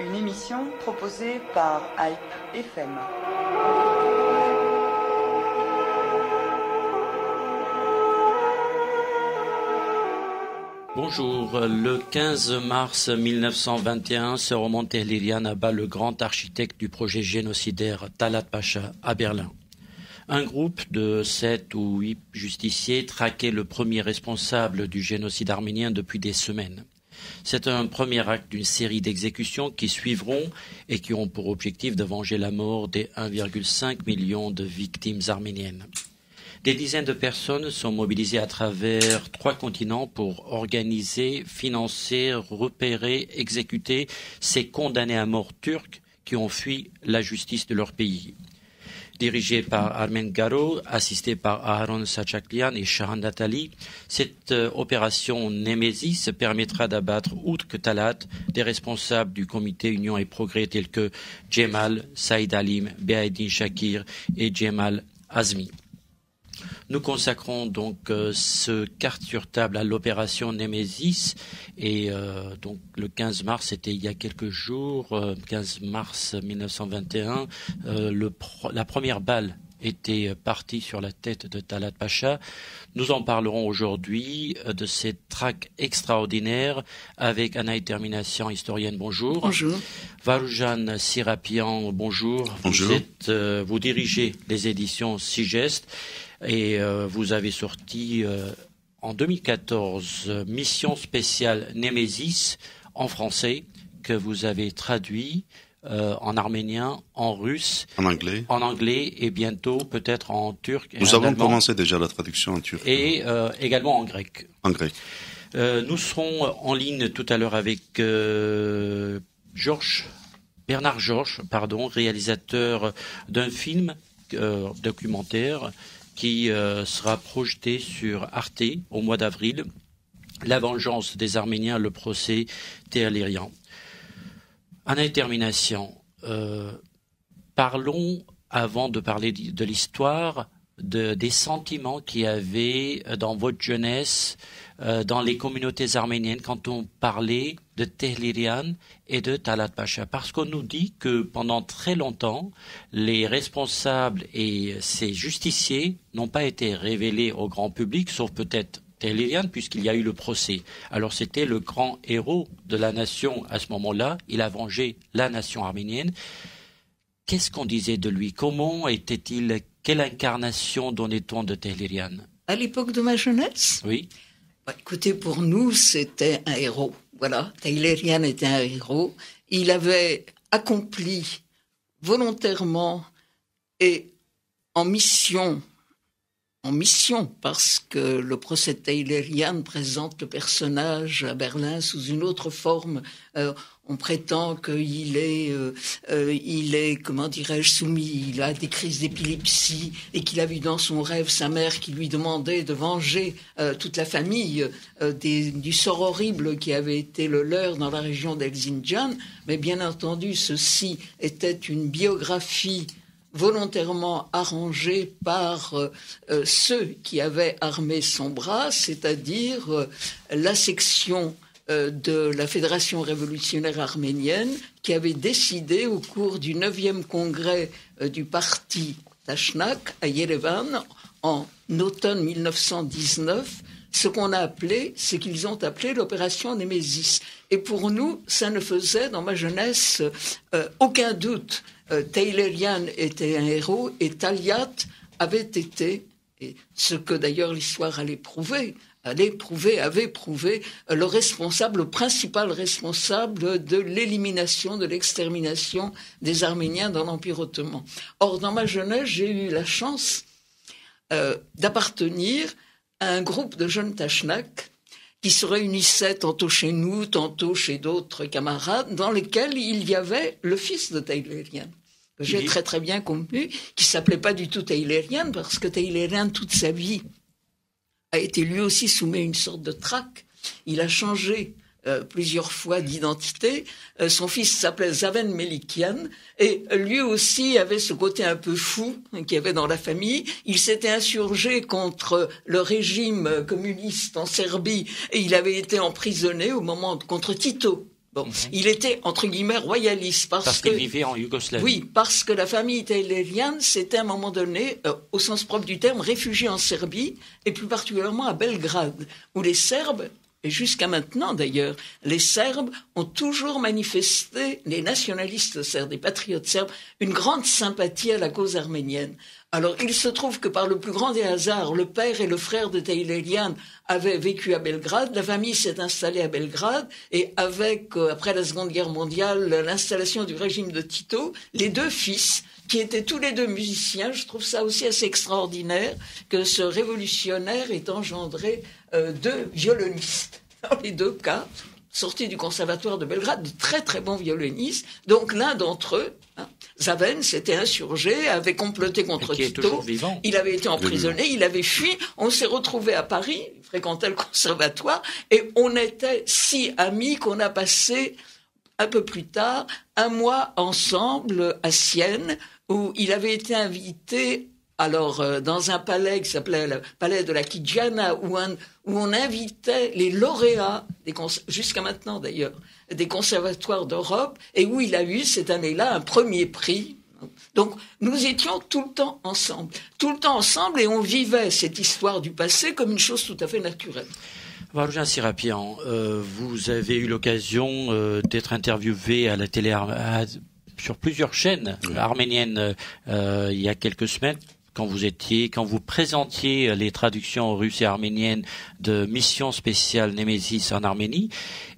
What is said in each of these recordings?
Une émission proposée par Hype FM. Bonjour, le 15 mars 1921, Sir Roman Tehlirian abat le grand architecte du projet génocidaire Talat Pacha à Berlin. Un groupe de 7 ou 8 justiciers traquait le premier responsable du génocide arménien depuis des semaines. C'est un premier acte d'une série d'exécutions qui suivront et qui ont pour objectif de venger la mort des 1,5 million de victimes arméniennes. Des dizaines de personnes sont mobilisées à travers 3 continents pour organiser, financer, repérer, exécuter ces condamnés à mort turcs qui ont fui la justice de leur pays. Dirigé par Armen Garo, assisté par Aharon Sachaklian et Shahan Natali, cette opération Némésis permettra d'abattre, outre que Talat, des responsables du comité Union et Progrès tels que Djemal, Saïd Alim, Beaïdine Shakir et Djemal Azmi. Nous consacrons donc ce carte sur table à l'opération Némésis et donc le 15 mars, c'était il y a quelques jours, 15 mars 1921, la première balle était partie sur la tête de Talat Pacha. Nous en parlerons aujourd'hui de cette traque extraordinaire avec Anaï Termination, historienne, bonjour. Bonjour. Varoujan Sirapian, bonjour. Bonjour. Vous dirigez les éditions Sigest. Et vous avez sorti en 2014 Mission spéciale Némésis en français que vous avez traduit en arménien, en russe, en anglais et bientôt peut-être en turc. Nous avons commencé déjà la traduction en turc. Et également en grec. En grec. Nous serons en ligne tout à l'heure avec Bernard Georges, réalisateur d'un film documentaire qui sera projeté sur Arte au mois d'avril, La vengeance des Arméniens, le procès Tehlirian. En détermination, parlons, avant de parler de l'histoire, des sentiments qu'il y avait dans votre jeunesse, dans les communautés arméniennes, quand on parlait de Tehlirian et de Talat Pacha. Parce qu'on nous dit que pendant très longtemps, les responsables et ces justiciers n'ont pas été révélés au grand public, sauf peut-être Tehlirian, puisqu'il y a eu le procès. Alors c'était le grand héros de la nation à ce moment-là. Il a vengé la nation arménienne. Qu'est-ce qu'on disait de lui? Comment était-il? Quelle incarnation donnait-on de Tehlirian? À l'époque de ma jeunesse? Oui. Écoutez, pour nous, c'était un héros. Voilà, Tehlirian était un héros. Il avait accompli volontairement et en mission, parce que le procès de Tehlirian présente le personnage à Berlin sous une autre forme. On prétend qu'il est, comment dirais-je, soumis, il a des crises d'épilepsie et qu'il a vu dans son rêve sa mère qui lui demandait de venger toute la famille du sort horrible qui avait été le leur dans la région d'Erzincan. Mais bien entendu, ceci était une biographie volontairement arrangé par ceux qui avaient armé son bras, c'est-à-dire la section de la Fédération révolutionnaire arménienne qui avait décidé au cours du 9e congrès du parti Tachnak à Yerevan en automne 1919 ce qu'ils ont appelé l'opération Némésis. Et pour nous, ça ne faisait dans ma jeunesse aucun doute. Tehlirian était un héros et Talat avait été, et ce que d'ailleurs l'histoire allait prouver, avait prouvé le principal responsable de l'élimination, de l'extermination des Arméniens dans l'Empire ottoman. Or, dans ma jeunesse, j'ai eu la chance d'appartenir à un groupe de jeunes Tachnaks qui se réunissaient tantôt chez nous, tantôt chez d'autres camarades, dans lesquels il y avait le fils de Teilherian, que j'ai très très bien connu, qui s'appelait pas du tout Teilherian, parce que Teilherian, toute sa vie, a été lui aussi soumis à une sorte de trac. Il a changé plusieurs fois d'identité. Son fils s'appelait Zaven Melikian et lui aussi avait ce côté un peu fou qu'il y avait dans la famille. Il s'était insurgé contre le régime communiste en Serbie et il avait été emprisonné contre Tito. Bon, il était entre guillemets royaliste parce qu'il vivait en Yougoslavie. Oui, parce que la famille Teilherian s'était à un moment donné, au sens propre du terme, réfugiée en Serbie et plus particulièrement à Belgrade, où les Serbes, et jusqu'à maintenant d'ailleurs, les Serbes ont toujours manifesté, les nationalistes serbes, les patriotes serbes, une grande sympathie à la cause arménienne. Alors, il se trouve que par le plus grand des hasards, le père et le frère de Teilherian avaient vécu à Belgrade, la famille s'est installée à Belgrade, et avec, après la Seconde Guerre mondiale, l'installation du régime de Tito, les deux fils, qui étaient tous les deux musiciens, je trouve ça aussi assez extraordinaire que ce révolutionnaire ait engendré deux violonistes. Dans les deux cas, sortis du conservatoire de Belgrade, de très très bons violonistes. Donc l'un d'entre eux, Zaven, s'était insurgé, avait comploté contre Tito. Il avait été emprisonné, il avait fui. On s'est retrouvés à Paris, il fréquentait le conservatoire, et on était si amis qu'on a passé un peu plus tard un mois ensemble à Sienne, où il avait été invité dans un palais qui s'appelait le palais de la Chigiana, où on invitait les lauréats, jusqu'à maintenant d'ailleurs, des conservatoires d'Europe, et où il a eu cette année-là un premier prix. Donc nous étions tout le temps ensemble, et on vivait cette histoire du passé comme une chose tout à fait naturelle. Varjan Serapian, vous avez eu l'occasion d'être interviewé à la télé sur plusieurs chaînes arméniennes il y a quelques semaines, quand vous présentiez les traductions russes et arméniennes de Mission spéciale Némésis en Arménie,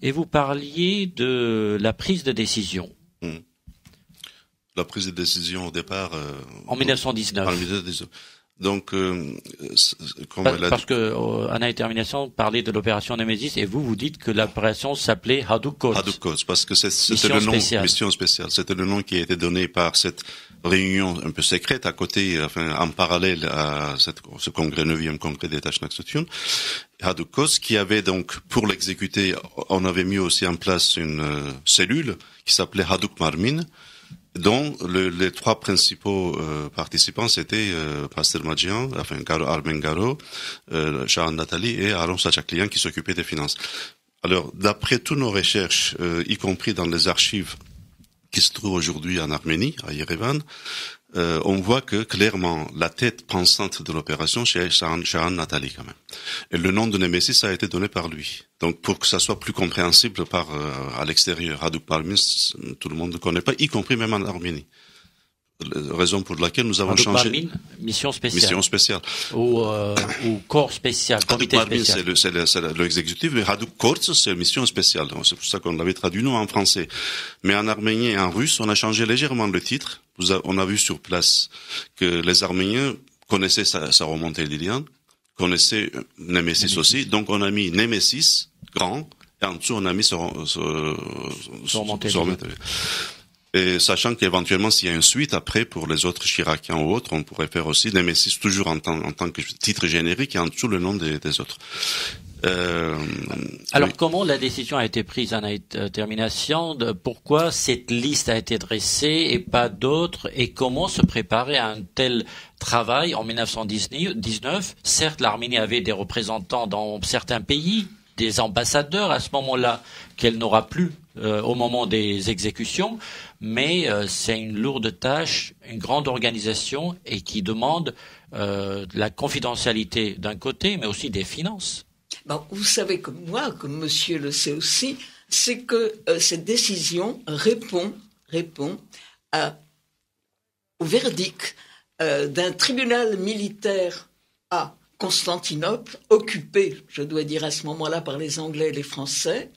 et vous parliez de la prise de décision. La prise de décision au départ en 1919. En 1919. Donc, parce que Anna et Termination parlait de l'opération Némésis, et vous dites que l'opération s'appelait Hadukos. Hadukos, parce que c'était le nom, mission spéciale. C'était le nom qui a été donné par cette réunion un peu secrète à côté, en parallèle à ce congrès, 9e congrès des Tachnaksotion. Hadukos, qui avait donc, pour l'exécuter, on avait mis aussi en place une cellule qui s'appelait Haduk Marmin, dont les trois principaux participants c'était Pasteur Madjian, Armen Garo, Shahan Natali et Aaron Sachaklian qui s'occupaient des finances. Alors, d'après toutes nos recherches, y compris dans les archives qui se trouvent aujourd'hui en Arménie, à Yerevan, on voit que clairement la tête pensante de l'opération c'est Shahan Natali quand même. Et le nom de Némésis a été donné par lui. Donc pour que ça soit plus compréhensible à l'extérieur, Haduk Marmin, tout le monde ne connaît pas, y compris même en Arménie. Raison pour laquelle nous avons changé. Marmin, mission spéciale. Mission spéciale. Ou corps spécial, comité spécial. C'est l'exécutif, mais Haduk Korts, c'est mission spéciale. C'est pour ça qu'on l'avait traduit nous en français. Mais en arménien et en russe, on a changé légèrement le titre. On a vu sur place que les Arméniens connaissaient sa remontée liliane, connaissaient Némésis aussi. Donc on a mis Némésis, grand, et en dessous on a mis son remontée liliane. Et sachant qu'éventuellement, s'il y a une suite après, pour les autres Chiraciens ou autres, on pourrait faire aussi Némésis toujours en tant que titre générique et en dessous le nom des autres. Alors, comment la décision a été prise en termination? Pourquoi cette liste a été dressée et pas d'autres? Et comment se préparer à un tel travail en 1919? Certes, l'Arménie avait des représentants dans certains pays, des ambassadeurs à ce moment-là, qu'elle n'aura plus au moment des exécutions, mais c'est une lourde tâche, une grande organisation et qui demande la confidentialité d'un côté, mais aussi des finances. Bon, vous savez comme moi, comme monsieur le sait aussi, c'est que cette décision répond au verdict d'un tribunal militaire à Constantinople, occupée, je dois dire à ce moment-là, par les Anglais et les Français,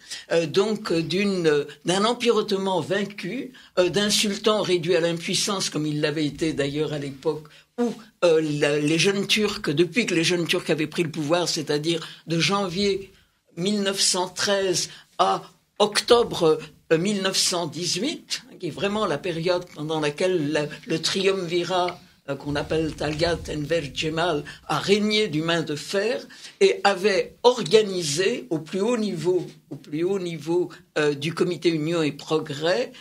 donc d'un empire ottoman vaincu, d'un sultan réduit à l'impuissance, comme il l'avait été d'ailleurs à l'époque où les jeunes Turcs, depuis que les jeunes Turcs avaient pris le pouvoir, c'est-à-dire de janvier 1913 à octobre 1918, qui est vraiment la période pendant laquelle le triumvirat qu'on appelle Talgat Enver Cemal, a régné du main de fer et avait organisé au plus haut niveau du comité Union et Progrès,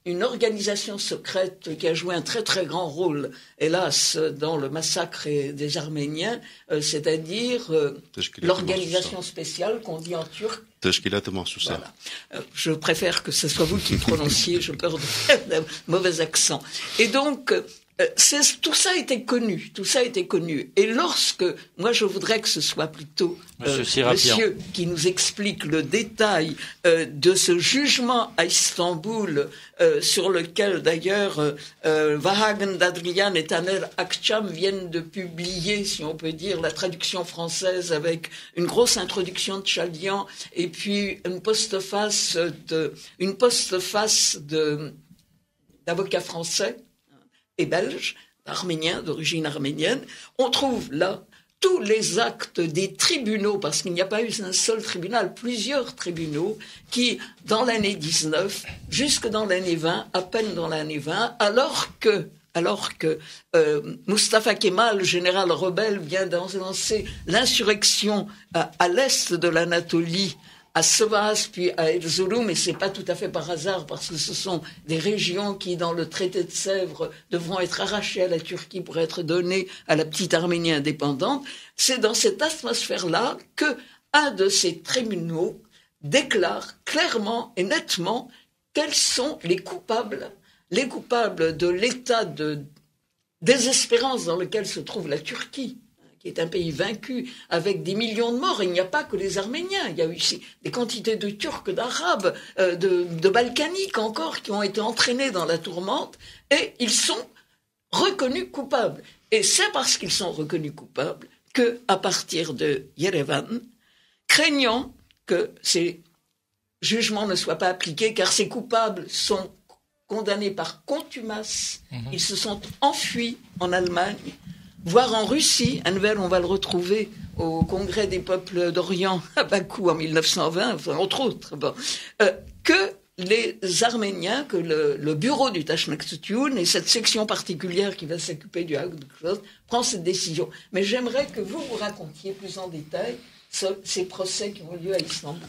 une organisation secrète qui a joué un très très grand rôle, hélas, dans le massacre des Arméniens, c'est-à-dire l'organisation spéciale qu'on dit en turc. Voilà. Je préfère que ce soit vous qui prononciez, j'ai peur de faire un mauvais accent. Et donc, tout ça était connu. Et lorsque, moi je voudrais que ce soit plutôt monsieur qui nous explique le détail de ce jugement à Istanbul, sur lequel d'ailleurs Vahagen Dadrian et Taner Akçam viennent de publier, si on peut dire, la traduction française avec une grosse introduction de Tchalian et puis une postface d'avocats français et belges, arméniens, d'origine arménienne. On trouve là tous les actes des tribunaux, parce qu'il n'y a pas eu un seul tribunal, plusieurs tribunaux, qui, dans l'année 19, jusque dans l'année 20, à peine dans l'année 20, alors que Mustafa Kemal, le général rebelle, vient d'annoncer l'insurrection à l'est de l'Anatolie, à Sivas, puis à Erzurum, et c'est pas tout à fait par hasard, parce que ce sont des régions qui, dans le traité de Sèvres, devront être arrachées à la Turquie pour être données à la petite Arménie indépendante. C'est dans cette atmosphère-là que un de ces tribunaux déclare clairement et nettement quels sont les coupables de l'état de désespérance dans lequel se trouve la Turquie, qui est un pays vaincu, avec des millions de morts. Il n'y a pas que les Arméniens, il y a eu ici des quantités de Turcs, d'Arabes, de Balkaniques encore, qui ont été entraînés dans la tourmente, et ils sont reconnus coupables. Et c'est parce qu'ils sont reconnus coupables que, à partir de Yerevan, craignant que ces jugements ne soient pas appliqués, car ces coupables sont condamnés par contumace, ils se sont enfuis en Allemagne, voire en Russie. Enver, on va le retrouver au Congrès des peuples d'Orient à Bakou en 1920, enfin, entre autres. Bon. Que les Arméniens, que le bureau du Tashnaktutun et cette section particulière qui va s'occuper du Hagduklos prend cette décision. Mais j'aimerais que vous racontiez plus en détail ces procès qui ont lieu à Istanbul.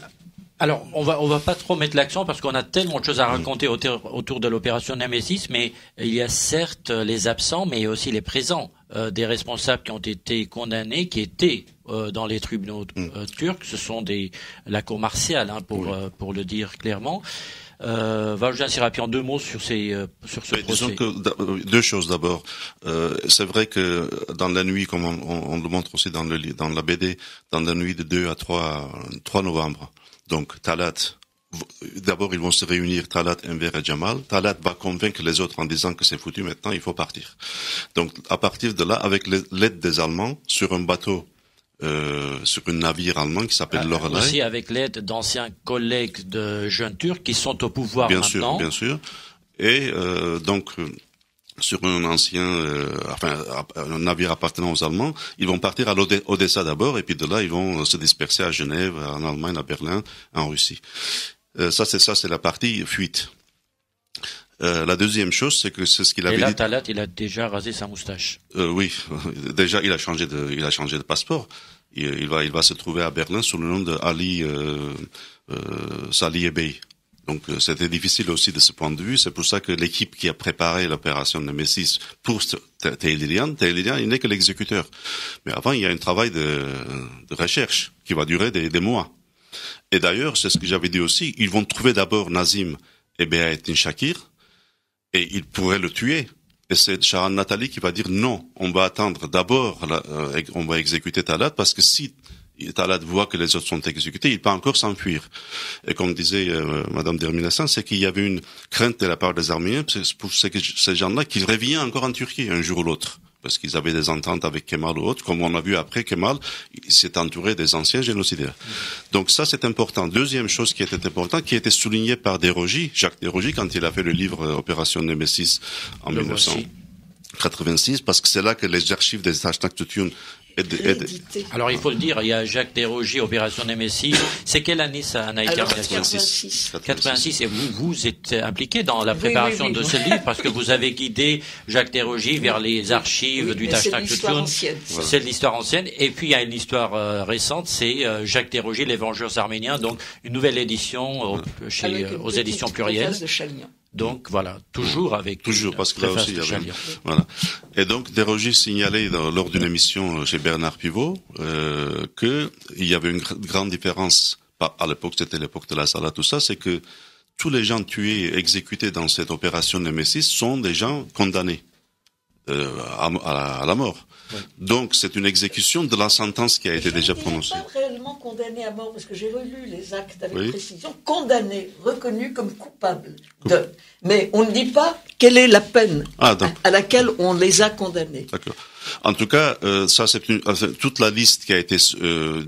Alors, on va pas trop mettre l'accent parce qu'on a tellement de choses à raconter autour de l'opération Nemesis, mais il y a certes les absents, mais aussi les présents, des responsables qui ont été condamnés, qui étaient dans les tribunaux turcs. Ce sont la cour martiale, pour le dire clairement. Valjan Serapi, en deux mots sur ce procès. Disons que deux choses d'abord. C'est vrai que dans la nuit, comme on le montre aussi dans la BD, dans la nuit de 2 à 3 novembre. Donc, Talat, d'abord, ils vont se réunir, Talat, Enver et Cemal. Talat va convaincre les autres en disant que c'est foutu maintenant, il faut partir. Donc, à partir de là, avec l'aide des Allemands, sur un bateau, sur un navire allemand qui s'appelle Lorelei. Aussi avec l'aide d'anciens collègues de jeunes Turcs qui sont au pouvoir maintenant. Bien sûr. Et, donc, sur un un navire appartenant aux Allemands, ils vont partir à Odessa d'abord, et puis de là, ils vont se disperser à Genève, en Allemagne, à Berlin, en Russie. Ça, c'est la partie fuite. La deuxième chose, c'est que c'est ce qu'il avait dit. Et là, Talat, il a déjà rasé sa moustache. Oui. Déjà, il a changé de passeport. Il va se trouver à Berlin sous le nom de Ali, Salih Bey. Donc, c'était difficile aussi de ce point de vue. C'est pour ça que l'équipe qui a préparé l'opération Nemesis pour Tehlirian, il n'est que l'exécuteur. Mais avant, il y a un travail de recherche qui va durer des mois. Et d'ailleurs, c'est ce que j'avais dit aussi, ils vont trouver d'abord Nazim et Behaettin Shakir, et ils pourraient le tuer. Et c'est Sharan Natali qui va dire non, on va attendre d'abord, on va exécuter Talat, parce que si Talat voit que les autres sont exécutés, il peut encore s'enfuir. Et comme disait Madame Derminassan, c'est qu'il y avait une crainte de la part des Arméniens pour ces gens-là qui reviennent encore en Turquie un jour ou l'autre. parce qu'ils avaient des ententes avec Kemal ou autres. Comme on a vu après, Kemal s'est entouré des anciens génocidaires. Donc ça, c'est important. Deuxième chose qui était importante, qui était soulignée par Desrosiers, Jacques Desrosiers, quand il a fait le livre Opération Nemesis en 1986, parce que c'est là que les archives des Tashnaktoutioun Alors il faut le dire, il y a Jacques Desrosiers, Opération Nemesis. C'est quelle année ça a été? 86. Et vous êtes impliqué dans la préparation de ce livre parce que vous avez guidé Jacques Desrosiers vers les archives du Tashnaktoutioun. C'est de l'histoire ancienne. Et puis il y a une histoire récente, c'est Jacques Desrosiers, les Vengeurs arméniens. Donc une nouvelle édition aux éditions plurielles. Donc voilà, toujours parce que là aussi il y avait voilà. Et donc Desrosiers signalait lors d'une émission chez Bernard Pivot que il y avait une grande différence. À l'époque, c'était l'époque de la Sala, tout ça, c'est que tous les gens tués, exécutés dans cette opération Nemesis sont des gens condamnés à la mort. Ouais. Donc c'est une exécution de la sentence qui a été déjà prononcée. Pas réellement condamné à mort, parce que j'ai relu les actes avec précision. Condamné, reconnu comme coupable de. Mais on ne dit pas quelle est la peine à laquelle on les a condamnés. D'accord. En tout cas, ça c'est toute la liste qui a été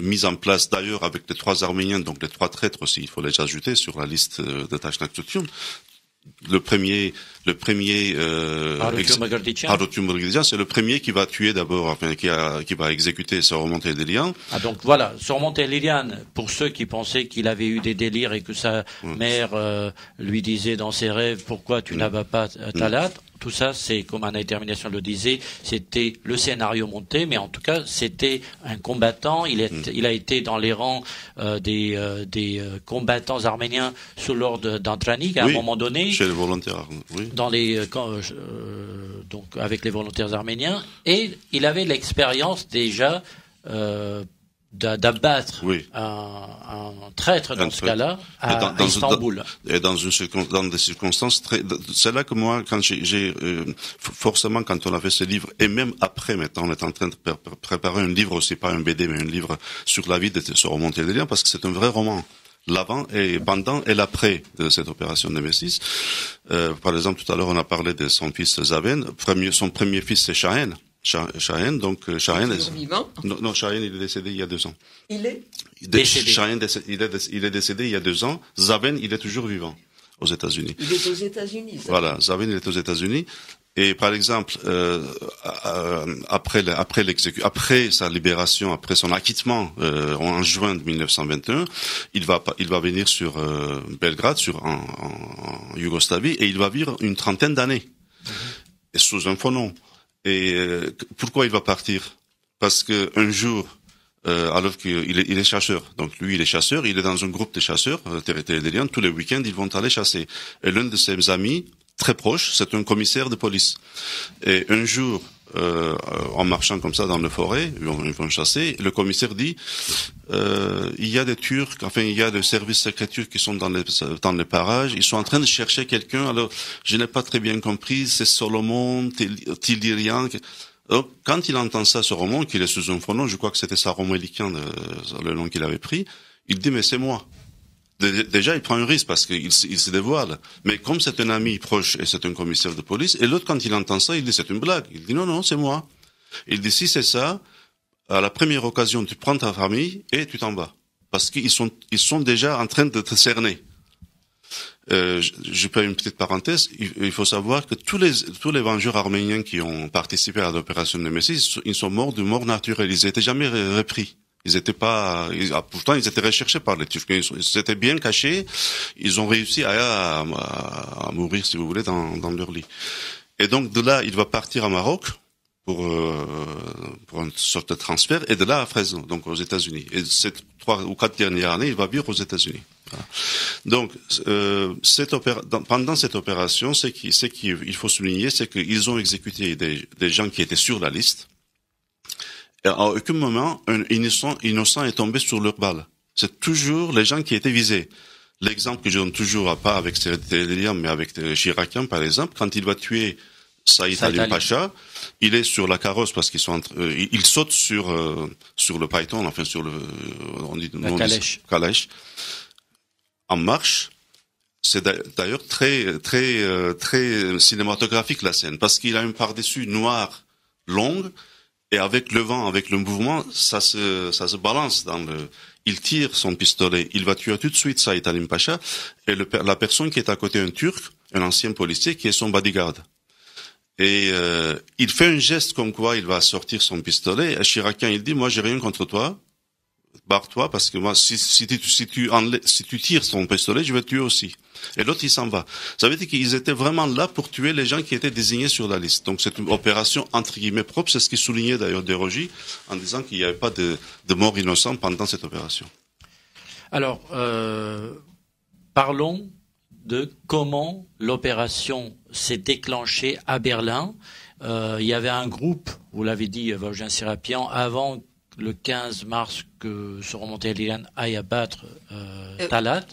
mise en place d'ailleurs avec les 3 Arméniens, donc les 3 traîtres aussi, il faut les ajouter sur la liste de Tashnaktoutioun. Le premier Harotium Margarditian, c'est le premier qui va tuer d'abord, qui va exécuter Soromon Tehderian. Ah donc voilà, Soromon Tehderian, pour ceux qui pensaient qu'il avait eu des délires et que sa mère lui disait dans ses rêves pourquoi tu n'avais pas Talat. Tout ça, c'est comme Anna Termination le disait, c'était le scénario monté, mais en tout cas, c'était un combattant. Il a été dans les rangs des combattants arméniens sous l'ordre d'Antranik à un moment donné. Chez les volontaires, oui. Dans donc avec les volontaires arméniens, et il avait l'expérience déjà d'abattre un traître dans ce cas-là à Istanbul. Et dans des circonstances c'est là que moi, quand forcément, quand on a fait ce livre, et même après, maintenant, on est en train de préparer un livre aussi, pas un BD, mais un livre sur la vie de Soromon Tehderian, parce que c'est un vrai roman. L'avant et pendant et l'après de cette opération Nemesis. Par exemple, tout à l'heure, on a parlé de son fils Zaven. Son premier fils, c'est Shahen. Donc Shahen est vivant. Non, Shahen, il est décédé il y a 2 ans. Il est décédé. Shahen, il est décédé il y a 2 ans. Zaven, il est toujours vivant aux États-Unis. Il est aux États-Unis. Voilà, Zaven, il est aux États-Unis. Et par exemple, après sa libération, après son acquittement en juin de 1921, il va venir sur Belgrade, en Yougoslavie, et il va vivre une 30aine d'années, et sous un faux nom. Et pourquoi il va partir? Parce que un jour, alors qu'il est chasseur, donc lui il est chasseur, il est dans un groupe de chasseurs Tehderian, tous les week-ends ils vont aller chasser. Et l'un de ses amis très proche, c'est un commissaire de police. Et un jour, en marchant comme ça dans la forêt, ils vont chasser, le commissaire dit il y a des Turcs, il y a des services secrets turcs qui sont dans les parages, ils sont en train de chercher quelqu'un, alors je n'ai pas très bien compris, c'est Solomon Tehderian. Quand il entend ça, Soromon, qu'il est sous un faux nom, je crois que c'était Saromon Elikian, le nom qu'il avait pris, il dit mais c'est moi. Déjà, il prend un risque parce qu'il se dévoile. Mais comme c'est un ami proche et c'est un commissaire de police, et l'autre, quand il entend ça, il dit c'est une blague. Il dit non, c'est moi. Il dit si c'est ça, à la première occasion, tu prends ta famille et tu t'en vas. Parce qu'ils sont déjà en train de te cerner. Je fais une petite parenthèse. Il faut savoir que tous les vengeurs arméniens qui ont participé à l'opération Nemesis, ils sont morts de mort naturelle. Ils n'étaient jamais repris. Pourtant ils étaient recherchés par les Turcs. Ils s'étaient bien cachés. Ils ont réussi à mourir, si vous voulez, dans leur lit. Et donc de là, il va partir à Maroc pour une sorte de transfert, et de là à Fresno, donc aux États-Unis. Et ces 3 ou 4 dernières années, il va vivre aux États-Unis. Voilà. Donc pendant cette opération, ce qu'il faut souligner, c'est qu'ils ont exécuté des gens qui étaient sur la liste. Et à aucun moment, un innocent est tombé sur leur balle. C'est toujours les gens qui étaient visés. L'exemple que je donne toujours, pas avec Tehderian, mais avec Chirakian, par exemple, quand il va tuer Saïd Ali Pacha, il est sur la carrosse parce qu'ils sont il saute sur le Python, on dit calèche, en marche. C'est d'ailleurs très très très cinématographique la scène, parce qu'il a un pardessus noir longue, et avec le vent, avec le mouvement, ça se balance il tire son pistolet, il va tuer tout de suite Saïd Halim Pacha, et la personne qui est à côté, un Turc, un ancien policier, qui est son bodyguard. Et il fait un geste comme quoi il va sortir son pistolet, et Chiracien, il dit, moi j'ai rien contre toi, barre-toi, parce que moi, si tu tires ton pistolet, je vais te tuer aussi. Et l'autre, il s'en va. Ça veut dire qu'ils étaient vraiment là pour tuer les gens qui étaient désignés sur la liste. Donc c'est une opération entre guillemets propre, c'est ce qui soulignait d'ailleurs Desrosiers, en disant qu'il n'y avait pas de morts innocents pendant cette opération. Alors, parlons de comment l'opération s'est déclenchée à Berlin. Il y avait un groupe, vous l'avez dit, Wolfgang Serapian, avant le 15 mars que ce remonté Lilian aille abattre Talat,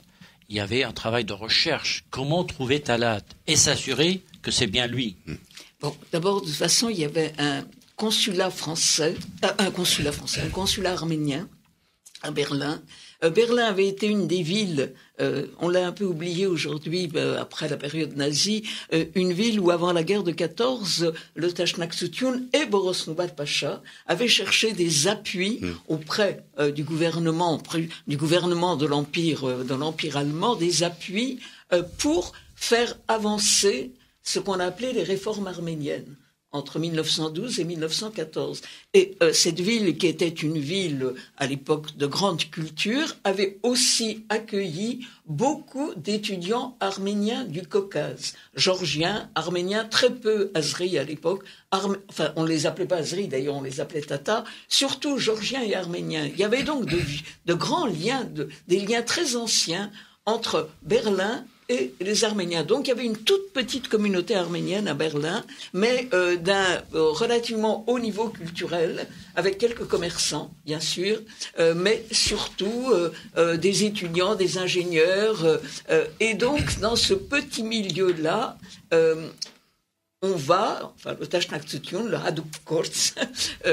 il y avait un travail de recherche. Comment trouver Talat et s'assurer que c'est bien lui? Bon, d'abord, de toute façon, il y avait un consulat arménien à Berlin. Berlin avait été une des villes, on l'a un peu oublié aujourd'hui après la période nazie, une ville où avant la guerre de 14, le Tashnaktutun et Boros Nubat Pacha avaient cherché des appuis auprès du gouvernement de l'empire allemand, des appuis pour faire avancer ce qu'on appelait les réformes arméniennes entre 1912 et 1914. Et cette ville, qui était une ville à l'époque de grande culture, avait aussi accueilli beaucoup d'étudiants arméniens du Caucase, géorgiens, arméniens, très peu azéris à l'époque. Enfin, on ne les appelait pas azéris, d'ailleurs, on les appelait tatars, surtout géorgiens et arméniens. Il y avait donc de grands liens, des liens très anciens entre Berlin et les Arméniens. Donc il y avait une toute petite communauté arménienne à Berlin, mais d'un relativement haut niveau culturel, avec quelques commerçants, bien sûr, mais surtout des étudiants, des ingénieurs. Et donc, dans ce petit milieu-là, on va, le Tashnaktutun, le Haduk Korts,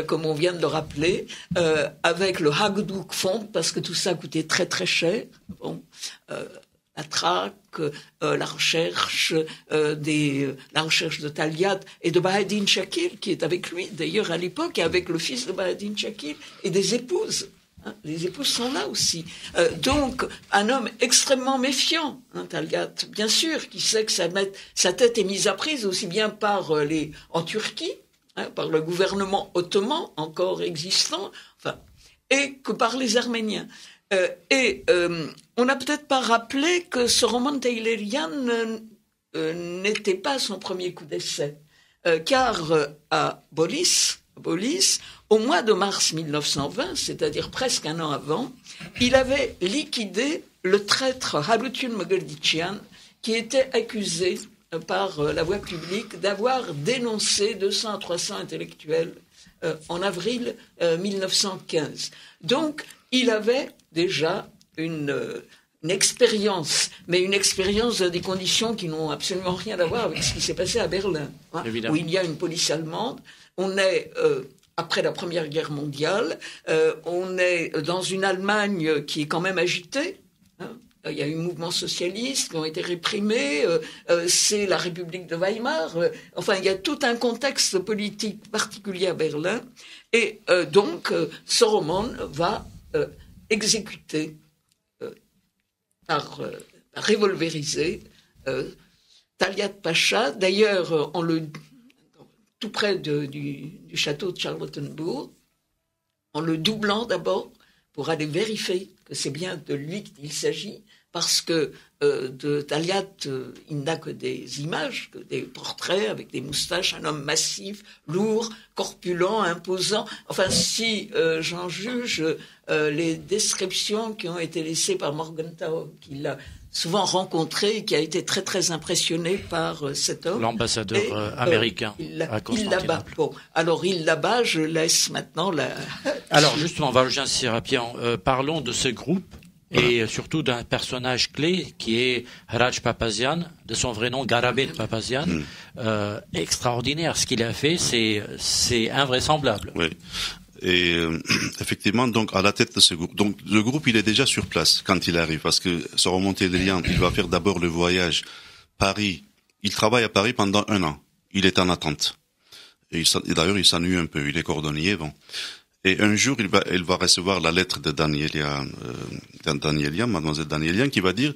comme on vient de le rappeler, avec le Hagduk Fond, parce que tout ça coûtait très très cher. Bon, la traque, la recherche de Taliat et de Bahadine Shakil, qui est avec lui d'ailleurs à l'époque, et avec le fils de Bahadine Shakil, et des épouses. Les épouses sont là aussi. Donc, un homme extrêmement méfiant, Taliat, bien sûr, qui sait que sa tête est mise à prise aussi bien en Turquie, par le gouvernement ottoman encore existant, et que par les Arméniens. On n'a peut-être pas rappelé que ce roman taylorien n'était pas son premier coup d'essai, car à Bolis, au mois de mars 1920, c'est-à-dire presque un an avant, il avait liquidé le traître Harutun Mogoldichian, qui était accusé par la voie publique d'avoir dénoncé 200 à 300 intellectuels en avril 1915. Donc, il avait déjà une expérience, mais une expérience dans des conditions qui n'ont absolument rien à voir avec ce qui s'est passé à Berlin, où il y a une police allemande. On est après la Première Guerre mondiale, on est dans une Allemagne qui est quand même agitée. Il y a eu un mouvement socialiste qui ont été réprimés, c'est la République de Weimar. Enfin, il y a tout un contexte politique particulier à Berlin. Et donc, Soroman va exécuter, revolveriser Taliat Pacha, d'ailleurs tout près du château de Charlottenbourg, en le doublant d'abord pour aller vérifier que c'est bien de lui qu'il s'agit, parce que de Taliat, il n'a que des images, que des portraits avec des moustaches, un homme massif, lourd, corpulent, imposant. Enfin, si j'en juge les descriptions qui ont été laissées par Morgenthau, qui l'a souvent rencontré et qui a été très très impressionné par cet homme. L'ambassadeur américain à Constantinople. Bon, alors il là-bas, je laisse maintenant la... Alors justement, Wolfgang Serapian, parlons de ce groupe. Et surtout d'un personnage clé qui est Hrach Papazian, de son vrai nom Garabet Papazian. Extraordinaire, ce qu'il a fait, c'est invraisemblable. Oui. Et effectivement, donc à la tête de ce groupe, donc le groupe il est déjà sur place quand il arrive, parce que se remonter les liens, il va faire d'abord le voyage Paris. Il travaille à Paris pendant 1 an. Il est en attente. Et d'ailleurs, il s'ennuie un peu. Il est cordonnier, bon. Et un jour, il va recevoir la lettre de Danielia, mademoiselle Danielian, qui va dire,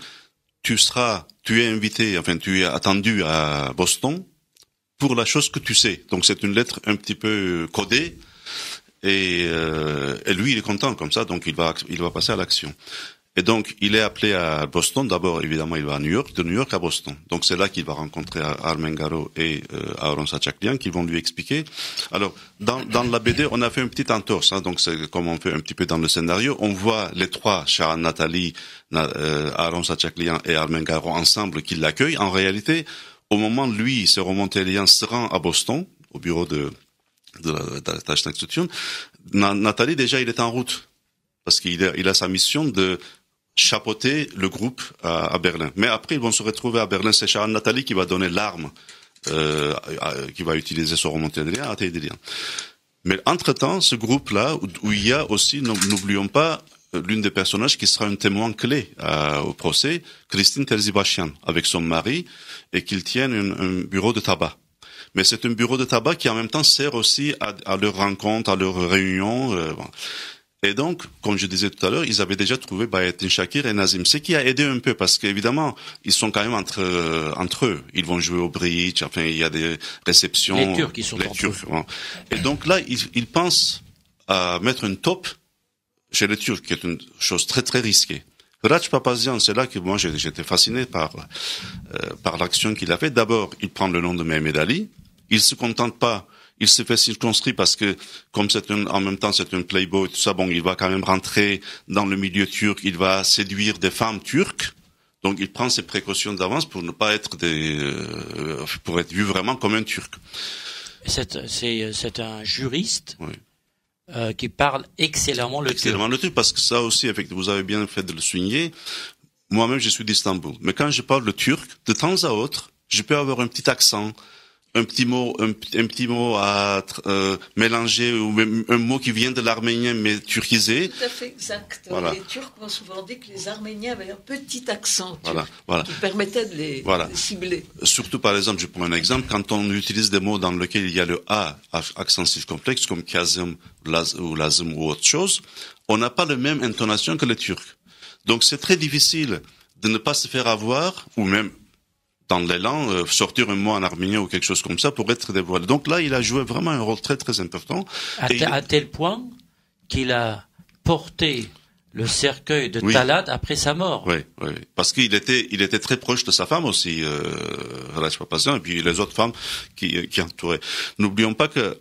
tu es invité, enfin, tu es attendu à Boston pour la chose que tu sais. Donc, c'est une lettre un petit peu codée. Et lui, il est content comme ça, donc il va passer à l'action. Et donc, il est appelé à Boston. D'abord, évidemment, il va à New York, de New York à Boston. Donc, c'est là qu'il va rencontrer Armengaro et Aaron Sachaklian, qui vont lui expliquer. Alors, dans la BD, on a fait une petite entorse, hein, donc c'est comme on fait un petit peu dans le scénario. On voit les trois, Sharon Nathalie, Aaron Sachaklian et Armengaro ensemble qui l'accueillent. En réalité, au moment où lui, ce Romontellian se rend à Boston, au bureau de la Taschnaktsutun, Nathalie, déjà, il est en route. Parce qu'il a sa mission de chapeauter le groupe à Berlin. Mais après, ils vont se retrouver à Berlin. C'est Sharon Nathalie qui va donner l'arme, qui va utiliser sur Romontellian à Teidelian. Mais entre-temps, ce groupe-là, où il y a aussi, n'oublions pas, l'une des personnages qui sera un témoin clé au procès, Christine Terzibachian, avec son mari, et qu'ils tiennent un bureau de tabac. Mais c'est un bureau de tabac qui en même temps sert aussi à leurs rencontres, à leurs réunions. Bon. Et donc, comme je disais tout à l'heure, ils avaient déjà trouvé Bahattin Shakir et Nazim. Ce qui a aidé un peu, parce qu'évidemment, ils sont quand même entre eux. Ils vont jouer au bridge, enfin, il y a des réceptions. Les Turcs, ils sont les Turcs. Bon. Et donc là, ils pensent à mettre une taupe chez les Turcs, qui est une chose très très risquée. Hratch Papazian, c'est là que moi j'étais fasciné par l'action qu'il a fait. D'abord, il prend le nom de Mehmed Ali. Il se contente pas. Il se fait circonscrit parce que, comme en même temps c'est un playboy, tout ça, bon, il va quand même rentrer dans le milieu turc, il va séduire des femmes turques. Donc, il prend ses précautions d'avance pour ne pas être pour être vu vraiment comme un Turc. C'est un juriste. Oui. Qui parle excellemment le turc. Excellemment le turc, parce que ça aussi, effectivement, vous avez bien fait de le souligner. Moi-même, je suis d'Istanbul. Mais quand je parle le turc, de temps à autre, je peux avoir un petit accent, un petit mot à mélanger, ou même un mot qui vient de l'arménien mais turquisé. Tout à fait exact. Voilà. Les Turcs m'ont souvent dit que les Arméniens avaient un petit accent turc, qui permettait de les cibler. Surtout, par exemple, je prends un exemple, quand on utilise des mots dans lesquels il y a le A, accent circonflexe, comme Kazım ou Lazım ou autre chose, on n'a pas la même intonation que les Turcs. Donc c'est très difficile de ne pas se faire avoir, ou même dans l'élan, sortir un mot en arménien ou quelque chose comme ça pour être dévoilé. Donc là, il a joué vraiment un rôle très très important. À tel point qu'il a porté le cercueil de Talat après sa mort. Oui, parce qu'il était très proche de sa femme aussi, Hratch Papazian, et puis les autres femmes qui entouraient. N'oublions pas que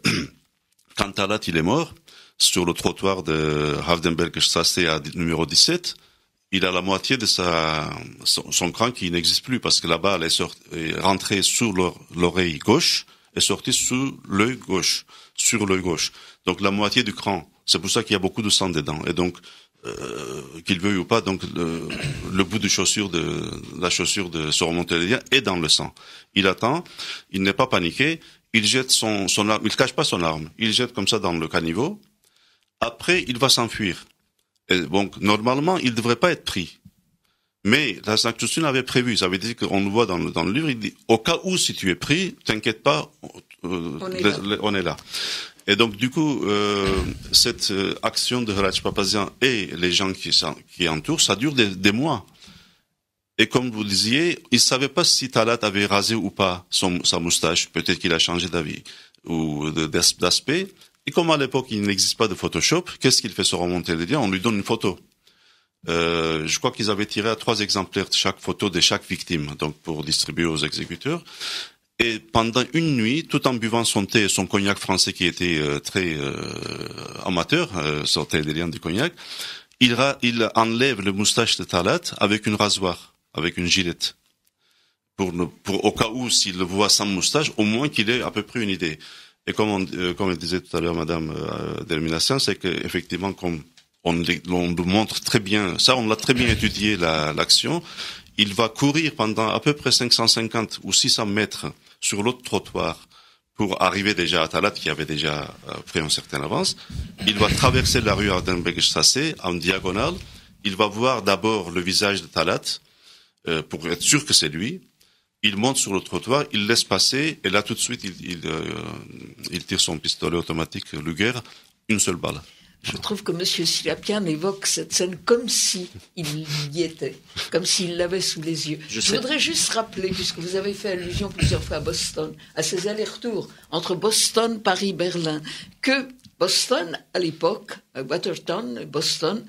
quand Talat il est mort, sur le trottoir de Hardenbergstrasse à numéro 17, il a la moitié de son crâne qui n'existe plus, parce que la balle est rentrée sur l'oreille gauche et sortie sur l'œil gauche. Donc la moitié du crâne. C'est pour ça qu'il y a beaucoup de sang dedans. Et donc, qu'il veuille ou pas, donc le bout de la chaussure de ce Romontellian est dans le sang. Il attend, il n'est pas paniqué, il jette son arme, il cache pas son arme, il jette comme ça dans le caniveau. Après, il va s'enfuir. Et donc, normalement, il ne devrait pas être pris. Mais la Taschnaktsutun avait prévu, ça veut dire qu'on le voit dans le livre, il dit, au cas où si tu es pris, t'inquiète pas, on est là. Et donc, du coup, cette action de Hratch Papazian et les gens qui entourent, ça dure des mois. Et comme vous le disiez, il savait pas si Talat avait rasé ou pas sa moustache, peut-être qu'il a changé d'avis ou d'aspect. Et comme à l'époque, il n'existe pas de Photoshop, qu'est-ce qu'il fait sur Romontellian? On lui donne une photo. Je crois qu'ils avaient tiré à 3 exemplaires de chaque photo de chaque victime, donc pour distribuer aux exécuteurs. Et pendant une nuit, tout en buvant son thé et son cognac français qui était très amateur, sur Teidelian du cognac, il enlève le moustache de Talat avec une rasoir, avec une gilette. Pour au cas où, s'il le voit sans moustache, au moins qu'il ait à peu près une idée. Et comme elle disait tout à l'heure, Madame Derminassian, c'est qu'effectivement, comme on nous montre très bien, ça on l'a très bien étudié l'action, il va courir pendant à peu près 550 ou 600 mètres sur l'autre trottoir pour arriver déjà à Talat, qui avait déjà pris une certaine avance. Il va traverser la rue Hardenbergstrasse en diagonale. Il va voir d'abord le visage de Talat pour être sûr que c'est lui. il monte sur le trottoir, il laisse passer, et là tout de suite il tire son pistolet automatique Luger, une seule balle. Je trouve que M. Silapian évoque cette scène comme si il y était, comme s'il l'avait sous les yeux. Je voudrais juste rappeler, puisque vous avez fait allusion plusieurs fois à Boston, à ces allers-retours entre Boston, Paris, Berlin, que Boston, à l'époque, Watertown, Boston,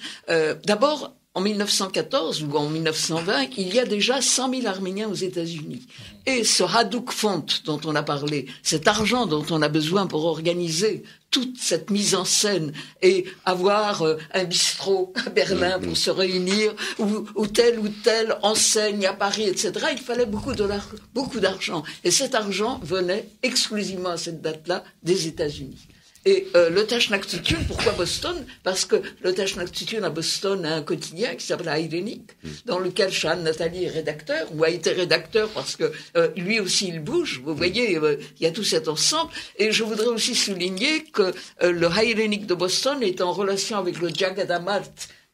d'abord, en 1914 ou en 1920, il y a déjà 100 000 Arméniens aux États-Unis. Et ce Hadouk Font dont on a parlé, cet argent dont on a besoin pour organiser toute cette mise en scène et avoir un bistrot à Berlin pour se réunir ou telle enseigne à Paris, etc., il fallait beaucoup d'argent. Et cet argent venait exclusivement à cette date-là des États-Unis. Et le Tashnakhtutun, pourquoi Boston? Parce que le Tashnakhtutun à Boston a un quotidien qui s'appelle Hayrenik, dans lequel Shahan Natali est rédacteur, ou a été rédacteur parce que lui aussi il bouge. Vous voyez, il y a tout cet ensemble. Et je voudrais aussi souligner que le Hayrenik de Boston est en relation avec le Jagadamart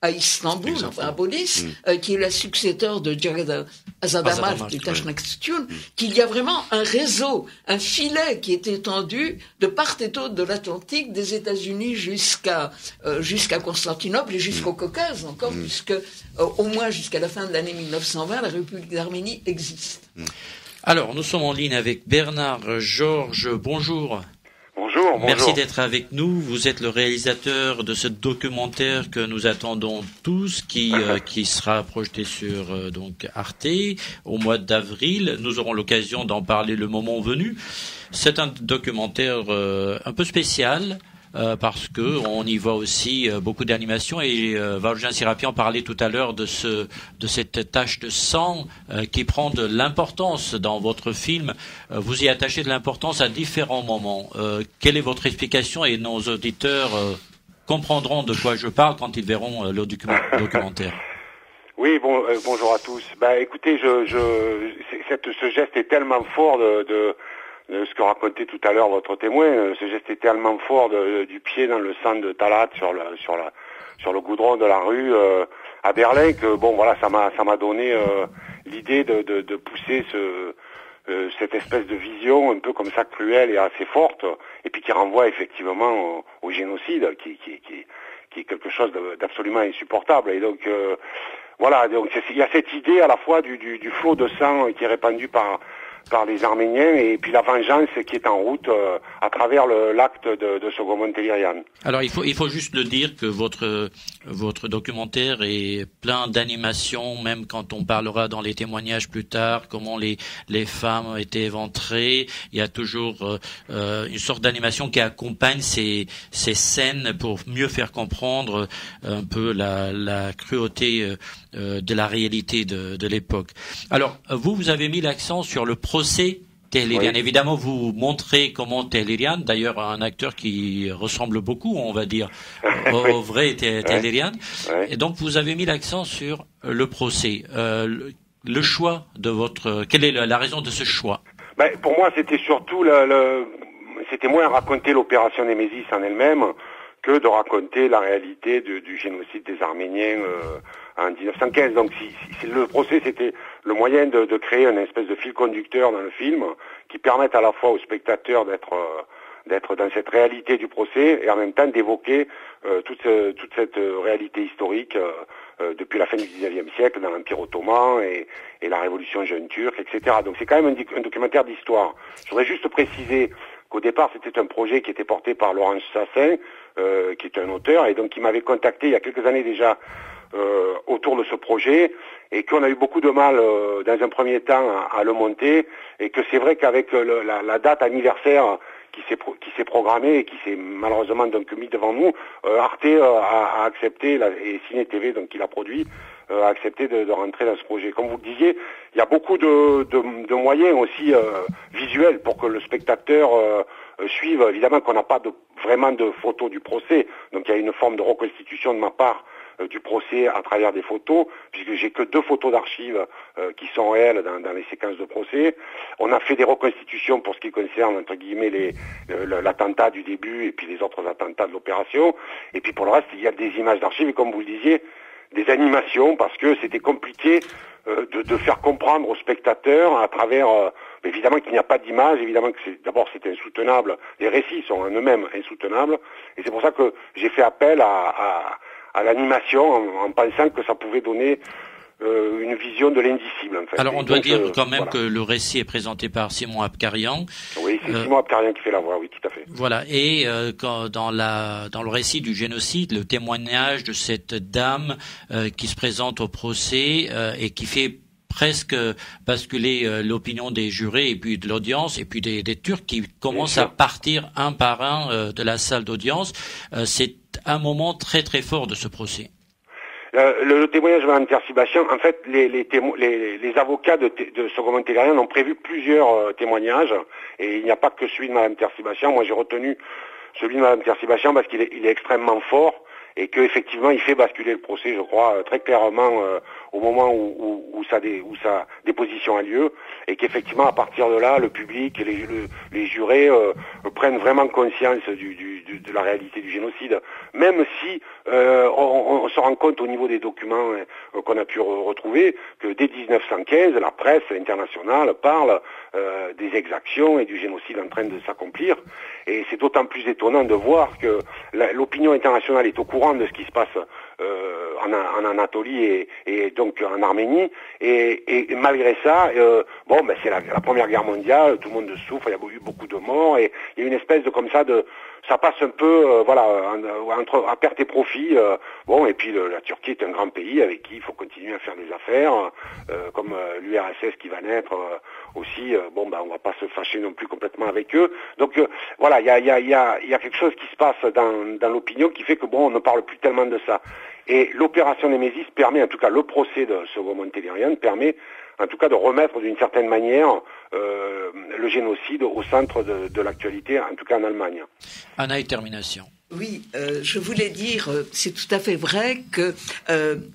à Istanbul, enfin à Polis, qui est le successeur de Jagad Azadamart du Tashnakhtutun, qu'il y a vraiment un réseau, un filet qui est étendu de part et d'autre de l'Atlantique, des États-Unis jusqu'à Constantinople et jusqu'au Caucase encore, puisque au moins jusqu'à la fin de l'année 1920, la République d'Arménie existe. Alors, nous sommes en ligne avec Bernard Georges. Bonjour. Bonjour. Merci d'être avec nous. Vous êtes le réalisateur de ce documentaire que nous attendons tous, qui sera projeté sur donc Arte au mois d'avril. Nous aurons l'occasion d'en parler le moment venu. C'est un documentaire un peu spécial. Parce que on y voit aussi beaucoup d'animation et Valjean Serapian parlait tout à l'heure de cette tache de sang qui prend de l'importance dans votre film. Vous y attachez de l'importance à différents moments. Quelle est votre explication et nos auditeurs comprendront de quoi je parle quand ils verront le documentaire. Oui, bonjour à tous. Écoutez, ce geste est tellement fort de ce que racontait tout à l'heure votre témoin. Ce geste est tellement fort du pied dans le sang de Talat sur le goudron de la rue à Berlin que ça m'a donné l'idée de pousser cette espèce de vision un peu comme ça cruelle et assez forte, et puis qui renvoie effectivement au génocide qui est quelque chose d'absolument insupportable. Et donc donc il y a cette idée à la fois du flot de sang qui est répandu par les Arméniens et puis la vengeance qui est en route à travers l'acte de Sogomon Tehlirian. Alors il faut juste le dire que votre documentaire est plein d'animations, même quand on parlera dans les témoignages plus tard comment les femmes étaient éventrées. Il y a toujours une sorte d'animation qui accompagne ces scènes pour mieux faire comprendre un peu la cruauté de la réalité de l'époque. Alors vous avez mis l'accent sur le procès Tehlirian. Oui. Évidemment, vous montrez comment Tehlirian, d'ailleurs un acteur qui ressemble beaucoup, on va dire, au vrai Tehlirian. Oui. Et donc vous avez mis l'accent sur le procès. Le choix de quelle est la raison de ce choix? Pour moi, c'était surtout c'était moins raconter l'opération Némésis en elle-même que de raconter la réalité du génocide des Arméniens en 1915. Donc si le procès, c'était le moyen de créer une espèce de fil conducteur dans le film qui permette à la fois aux spectateurs d'être dans cette réalité du procès et en même temps d'évoquer toute cette réalité historique depuis la fin du XIXe siècle dans l'Empire ottoman et la révolution jeune turque, etc. Donc c'est quand même un documentaire d'histoire. Je voudrais juste préciser qu'au départ c'était un projet qui était porté par Laurence Sassin, qui est un auteur, et donc qui m'avait contacté il y a quelques années déjà autour de ce projet, et qu'on a eu beaucoup de mal dans un premier temps à le monter, et que c'est vrai qu'avec la date anniversaire qui s'est programmée et qui s'est malheureusement donc mis devant nous, Arte a accepté, et Ciné TV donc qui l'a produit, a accepté de rentrer dans ce projet. Comme vous le disiez, il y a beaucoup de moyens aussi visuels pour que le spectateur suive. Évidemment qu'on n'a pas vraiment de photos du procès, donc il y a une forme de reconstitution de ma part du procès à travers des photos, puisque j'ai que 2 photos d'archives qui sont réelles dans les séquences de procès. On a fait des reconstitutions pour ce qui concerne, entre guillemets, l'attentat du début et puis les autres attentats de l'opération. Et puis pour le reste, il y a des images d'archives, et comme vous le disiez, des animations parce que c'était compliqué de faire comprendre aux spectateurs à travers évidemment qu'il n'y a pas d'image, évidemment que c'est insoutenable, les récits sont en eux-mêmes insoutenables, et c'est pour ça que j'ai fait appel à l'animation en pensant que ça pouvait donner une vision de l'indicible, en fait. Alors on doit dire quand même que le récit est présenté par Simon Abkarian. Oui, c'est Simon Abkarian qui fait la voix, oui, tout à fait. Voilà, et dans le récit du génocide, le témoignage de cette dame qui se présente au procès et qui fait presque basculer l'opinion des jurés et puis de l'audience et puis des Turcs qui commencent à partir un par un de la salle d'audience. C'est un moment très très fort de ce procès. Le témoignage de Mme Tersibachian, en fait, les avocats de Second Montélimar ont prévu plusieurs témoignages, et il n'y a pas que celui de Mme Tersibachian. Moi, j'ai retenu celui de Mme Tersibachian parce qu'il est extrêmement fort, et qu'effectivement, il fait basculer le procès, je crois, très clairement au moment où sa déposition a lieu, et qu'effectivement, à partir de là, le public et les jurés prennent vraiment conscience de la réalité du génocide, même si on se rend compte au niveau des documents qu'on a pu retrouver que dès 1915, la presse internationale parle des exactions et du génocide en train de s'accomplir, et c'est d'autant plus étonnant de voir que l'opinion internationale est au courant de ce qui se passe en Anatolie et donc en Arménie, et malgré ça, c'est la Première Guerre mondiale, tout le monde souffre, il y a eu beaucoup de morts, et il y a une espèce de ça passe un peu, entre à perte et profit. Et puis la Turquie est un grand pays avec qui il faut continuer à faire des affaires, comme l'URSS qui va naître aussi. On va pas se fâcher non plus complètement avec eux. Donc il y a quelque chose qui se passe dans l'opinion qui fait que on ne parle plus tellement de ça. Et l'opération Némésis permet, en tout cas le procès de Second Montélimar permet en tout cas de remettre d'une certaine manière le génocide au centre de l'actualité, en tout cas en Allemagne. Anna et termination. Oui, je voulais dire, c'est tout à fait vrai que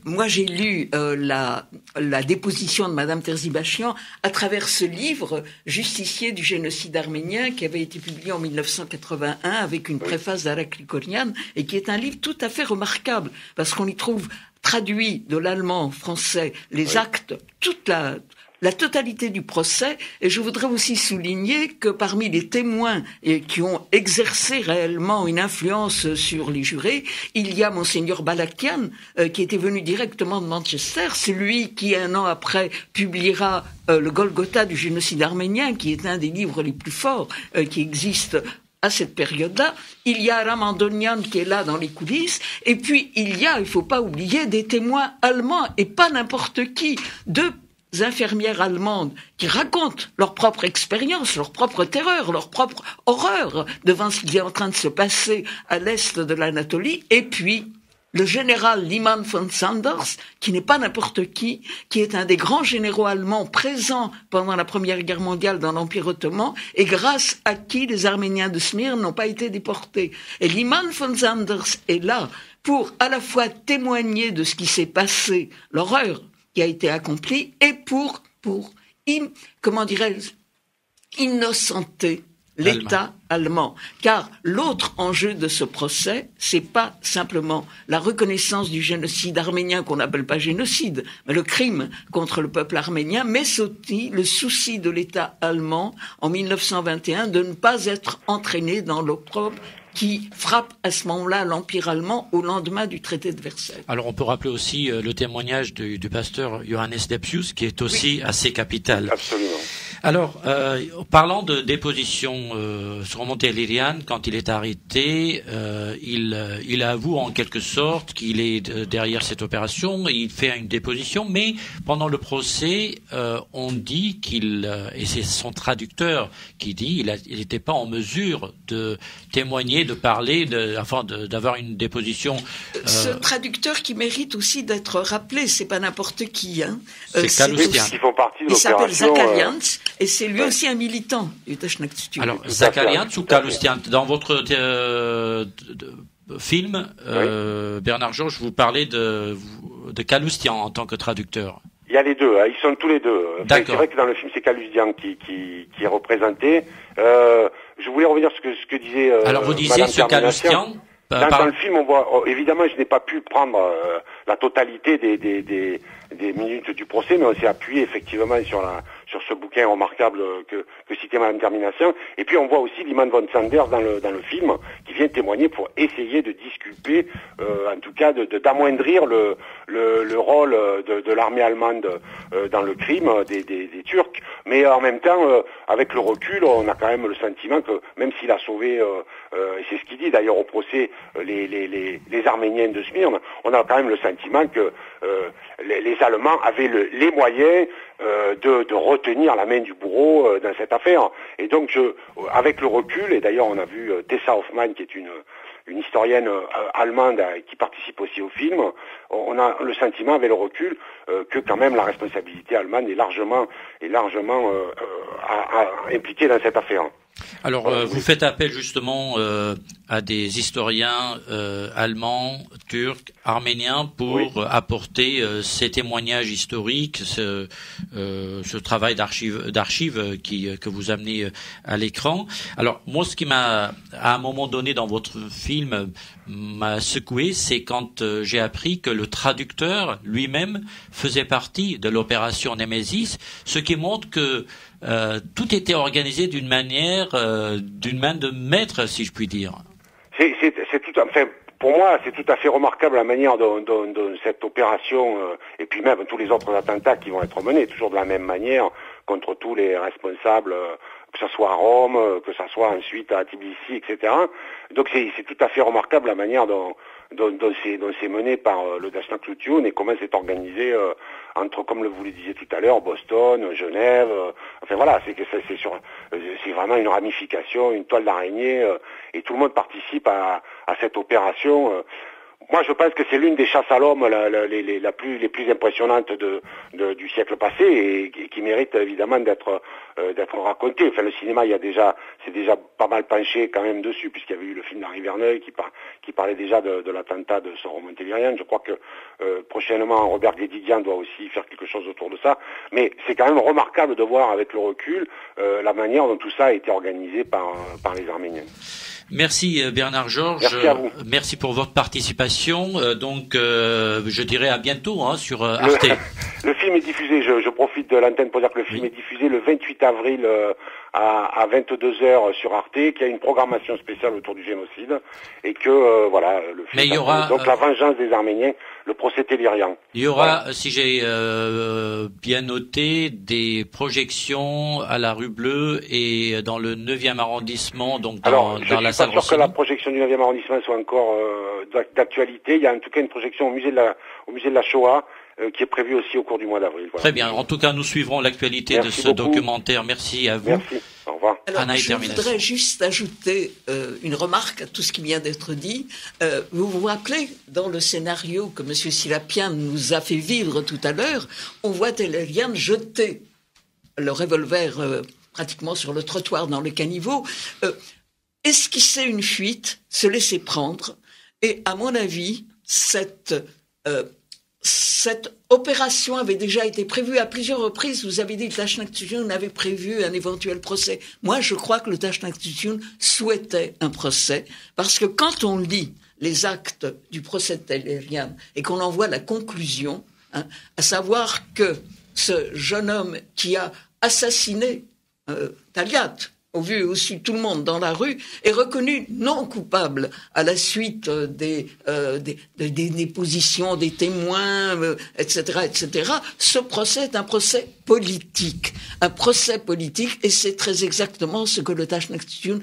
moi j'ai lu la déposition de Madame Tersibachian à travers ce livre Justicier du génocide arménien qui avait été publié en 1981 avec une préface d'Ara Krikorian et qui est un livre tout à fait remarquable parce qu'on y trouve traduit de l'allemand, français, les actes, toute la totalité du procès, et je voudrais aussi souligner que parmi les témoins qui ont exercé réellement une influence sur les jurés, il y a Monseigneur Balakian, qui était venu directement de Manchester, celui qui, un an après, publiera le Golgotha du génocide arménien, qui est un des livres les plus forts qui existent à cette période-là. Il y a Ramandonian qui est là dans les coulisses, et puis il faut pas oublier, des témoins allemands, et pas n'importe qui, deux infirmières allemandes qui racontent leur propre expérience, leur propre terreur, leur propre horreur devant ce qui est en train de se passer à l'est de l'Anatolie, et puis le général Liman von Sanders, qui n'est pas n'importe qui est un des grands généraux allemands présents pendant la Première Guerre mondiale dans l'Empire ottoman, et grâce à qui les Arméniens de Smyrne n'ont pas été déportés. Et Liman von Sanders est là pour à la fois témoigner de ce qui s'est passé, l'horreur qui a été accompli, et pour innocenter l'État allemand. Car l'autre enjeu de ce procès, c'est pas simplement la reconnaissance du génocide arménien qu'on n'appelle pas génocide, mais le crime contre le peuple arménien, mais c'est aussi le souci de l'État allemand en 1921 de ne pas être entraîné dans l'opprobre qui frappe à ce moment-là l'Empire allemand au lendemain du traité de Versailles. Alors on peut rappeler aussi le témoignage du pasteur Johannes Depsius, qui est aussi assez capital. Absolument. Alors, parlant de déposition sur Montélimar, quand il est arrêté, il avoue en quelque sorte qu'il est derrière cette opération, il fait une déposition, mais pendant le procès, on dit et c'est son traducteur qui dit, il n'était pas en mesure de témoigner, de parler, d'avoir une déposition. Ce traducteur qui mérite aussi d'être rappelé, c'est pas n'importe qui, hein. C'est Kaloustian. Il s'appelle Zakarians. Et c'est lui aussi un militant du Tashnaktutu. Alors, Zakarians ou Kaloustian, dans votre film, Bernard Georges, vous parlez de Kaloustian en tant que traducteur. Il y a les deux, ils sont tous les deux. D'accord. C'est vrai que dans le film, c'est Kaloustian qui est représenté. Je voulais revenir sur ce que disait alors, vous disiez ce Kaloustian, Dans le film, on voit, évidemment, je n'ai pas pu prendre la totalité des minutes du procès, mais on s'est appuyé effectivement sur ce bouquin remarquable que citait Madame Termination. Et puis on voit aussi Liman von Sanders dans le film, qui vient témoigner pour essayer de disculper, en tout cas d'amoindrir le rôle de l'armée allemande dans le crime des Turcs. Mais en même temps, avec le recul, on a quand même le sentiment que même s'il a sauvé, et c'est ce qu'il dit d'ailleurs au procès, les Arméniens de Smyrne, on a quand même le sentiment que les Allemands avaient les moyens de retenir la main du bourreau dans cette affaire. Et donc, avec le recul, et d'ailleurs on a vu Tessa Hoffmann, qui est une historienne allemande qui participe aussi au film, on a le sentiment avec le recul que quand même la responsabilité allemande est largement impliquée dans cette affaire. Alors, vous faites appel justement à des historiens allemands, turcs, arméniens pour apporter ces témoignages historiques, ce travail d'archives que vous amenez à l'écran. Alors, moi, ce qui m'a, à un moment donné dans votre film, m'a secoué, c'est quand j'ai appris que le traducteur lui-même faisait partie de l'opération Nemesis, ce qui montre que tout était organisé d'une main de maître, si je puis dire. C'est tout, enfin, pour moi, c'est tout à fait remarquable la manière dont cette opération, et puis même tous les autres attentats qui vont être menés, toujours de la même manière, contre tous les responsables, que ce soit à Rome, que ce soit ensuite à Tbilissi, etc. Donc c'est tout à fait remarquable la manière dont c'est mené par le Dashnakhtutun et comment c'est organisé entre, comme vous le disiez tout à l'heure, Boston, Genève. Enfin voilà, c'est vraiment une ramification, une toile d'araignée, et tout le monde participe à cette opération. Moi, je pense que c'est l'une des chasses à l'homme les plus impressionnantes du siècle passé et qui mérite évidemment d'être racontée. Enfin, le cinéma, c'est déjà pas mal penché quand même dessus, puisqu'il y avait eu le film d'Henri Verneuil qui parlait déjà de l'attentat de Soro-Montélimar. Je crois que prochainement Robert Guédiguian doit aussi faire quelque chose autour de ça. Mais c'est quand même remarquable de voir avec le recul la manière dont tout ça a été organisé par les Arméniens. Merci Bernard Georges. Merci à vous. Merci pour votre participation. Donc, je dirais à bientôt sur Arte. Le film est diffusé, je profite de l'antenne pour dire que le film est diffusé le 28 avril à 22h sur Arte, qu'il y a une programmation spéciale autour du génocide et que le film. Mais il y aura donc la vengeance des Arméniens, le procès Télérian. Il y aura, si j'ai bien noté, des projections à la rue Bleue et dans le 9e arrondissement, donc dans la salle Rossini. Je suis pas sûr que la projection du 9e arrondissement soit encore d'actualité. Il y a en tout cas une projection au musée de la Shoah qui est prévue aussi au cours du mois d'avril. Voilà. Très bien. En tout cas, nous suivrons l'actualité de ce documentaire. Merci à vous. Merci. Au revoir. Alors, je voudrais juste ajouter une remarque à tout ce qui vient d'être dit. Vous vous rappelez, dans le scénario que M. Silapian nous a fait vivre tout à l'heure, on voit Télérian jeter le revolver pratiquement sur le trottoir dans le caniveau, esquisser une fuite, se laisser prendre. Et à mon avis, cette opération avait déjà été prévue à plusieurs reprises. Vous avez dit que le Dashnakhtutun avait prévu un éventuel procès. Moi, je crois que le Dashnakhtutun souhaitait un procès, parce que quand on lit les actes du procès de Télérian et qu'on en voit la conclusion, à savoir que ce jeune homme qui a assassiné Taliat, au vu et au su tout le monde dans la rue, est reconnu non coupable à la suite des dépositions des témoins, etc., etc. Ce procès est un procès politique. Un procès politique, et c'est très exactement ce que le Dashnakhtutun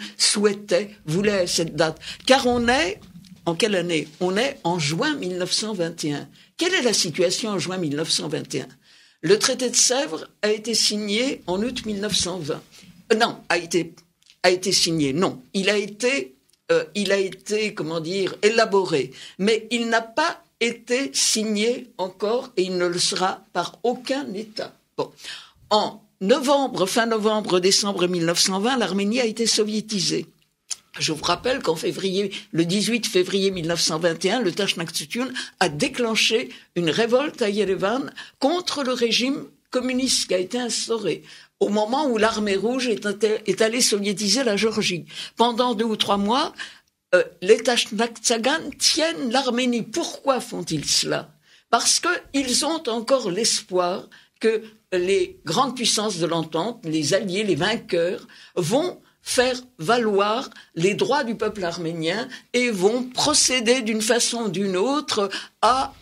voulait à cette date. Car on est, en quelle année ? On est en juin 1921. Quelle est la situation en juin 1921 ? Le traité de Sèvres a été signé en août 1920. Non, a été signé. Non, il a été, élaboré, mais il n'a pas été signé encore et il ne le sera par aucun État. Bon, en fin novembre, décembre 1920, l'Arménie a été soviétisée. Je vous rappelle qu'en le 18 février 1921, le Dashnakhtutun a déclenché une révolte à Yerevan contre le régime communiste qui a été instauré au moment où l'armée rouge est allée soviétiser la Géorgie. Pendant 2 ou 3 mois, les Tashnakhtsagan tiennent l'Arménie. Pourquoi font-ils cela? Parce qu'ils ont encore l'espoir que les grandes puissances de l'entente, les alliés, les vainqueurs, vont faire valoir les droits du peuple arménien et vont procéder d'une façon ou d'une autre à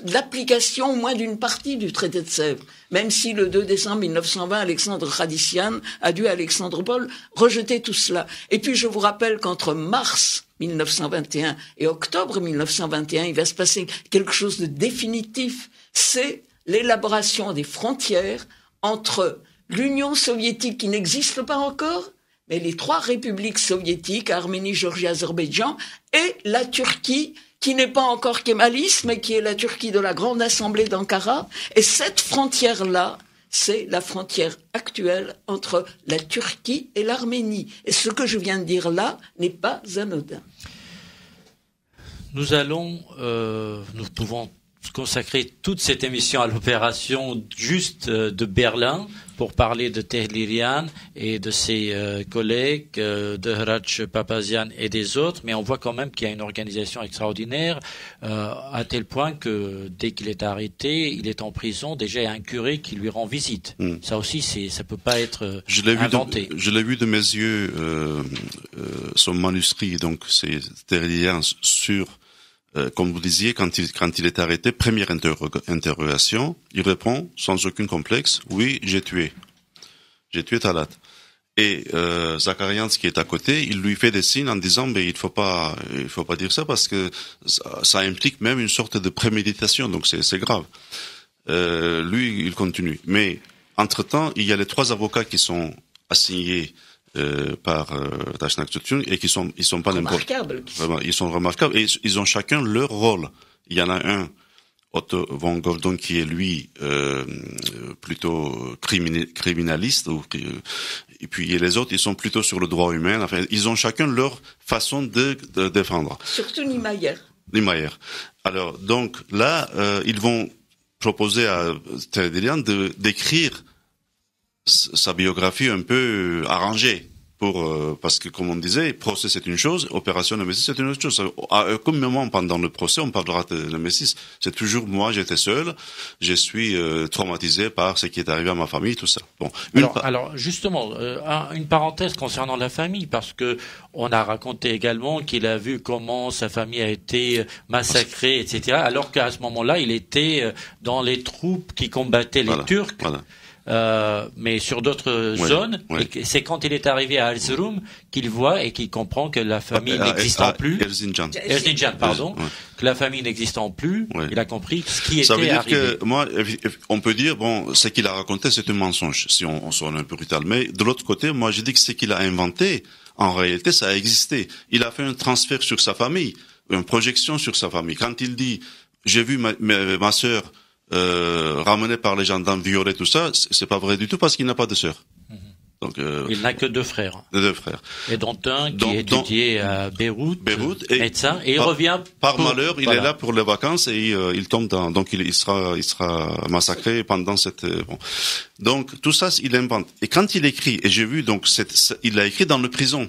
l'application au moins d'une partie du traité de Sèvres. Même si le 2 décembre 1920, Alexandre Khadissian a dû à Alexandropol rejeter tout cela. Et puis je vous rappelle qu'entre mars 1921 et octobre 1921, il va se passer quelque chose de définitif. C'est l'élaboration des frontières entre l'Union soviétique qui n'existe pas encore, mais les 3 républiques soviétiques, Arménie, Géorgie, Azerbaïdjan, et la Turquie, qui n'est pas encore kémaliste, mais qui est la Turquie de la Grande Assemblée d'Ankara. Et cette frontière-là, c'est la frontière actuelle entre la Turquie et l'Arménie. Et ce que je viens de dire là n'est pas anodin. Nous pouvons consacrer toute cette émission à l'opération juste de Berlin pour parler de Tehlirian et de ses collègues, de Hratch Papazian et des autres, mais on voit quand même qu'il y a une organisation extraordinaire, à tel point que dès qu'il est arrêté, il est en prison, déjà il y a un curé qui lui rend visite. Ça aussi, ça peut pas être inventé. Je l'ai vu de mes yeux, son manuscrit, donc c'est Tehlirian sur comme vous disiez, quand il est arrêté, première interrogation, il répond sans aucun complexe, oui, j'ai tué Talat. Et Zakarians qui est à côté, il lui fait des signes en disant, mais il faut pas dire ça parce que ça implique même une sorte de préméditation, donc c'est grave. Lui, il continue. Mais entre-temps, il y a les 3 avocats qui sont assignés par Tashnakhtsagan et ils sont pas remarquables. Vraiment, ils sont remarquables et ils ont chacun leur rôle. Il y en a un, Otto von Gordon, qui est lui plutôt criminaliste, et puis les autres, ils sont plutôt sur le droit humain. Enfin, ils ont chacun leur façon de défendre. Surtout Niemeyer. Alors donc là, ils vont proposer à Tehlirian d'écrire sa biographie un peu arrangée parce que comme on disait, procès c'est une chose, opération Nemesis c'est une autre chose. À aucun moment pendant le procès on parlera de Nemesis. C'est toujours moi, j'étais seul, je suis traumatisé par ce qui est arrivé à ma famille, tout ça. Bon. Alors justement, une parenthèse concernant la famille, parce que on a raconté également qu'il a vu comment sa famille a été massacrée, etc. Alors qu'à ce moment-là, il était dans les troupes qui combattaient les Turcs. Voilà. Mais sur d'autres zones. Et c'est quand il est arrivé à Erzurum qu'il voit et qu'il comprend que la famille n'existant plus. Erzincan, pardon. Que la famille n'existant plus, il a compris ce qui était arrivé. Ça veut dire que, moi, on peut dire, bon, ce qu'il a raconté, c'est un mensonge, si on sonne un peu brutal. Mais de l'autre côté, moi, je dis que ce qu'il a inventé, en réalité, ça a existé. Il a fait un transfert sur sa famille, une projection sur sa famille. Quand il dit, j'ai vu ma sœur ramené par les gendarmes, violé, tout ça, c'est pas vrai du tout parce qu'il n'a pas de sœur. Donc, il n'a que 2 frères. 2 frères. Et dont un qui étudiait à Beyrouth, médecin, et il revient. Par malheur, il est là pour les vacances et il tombe donc il sera massacré pendant cette. Donc tout ça, il invente. Et quand il écrit, et j'ai vu donc il l'a écrit dans le prison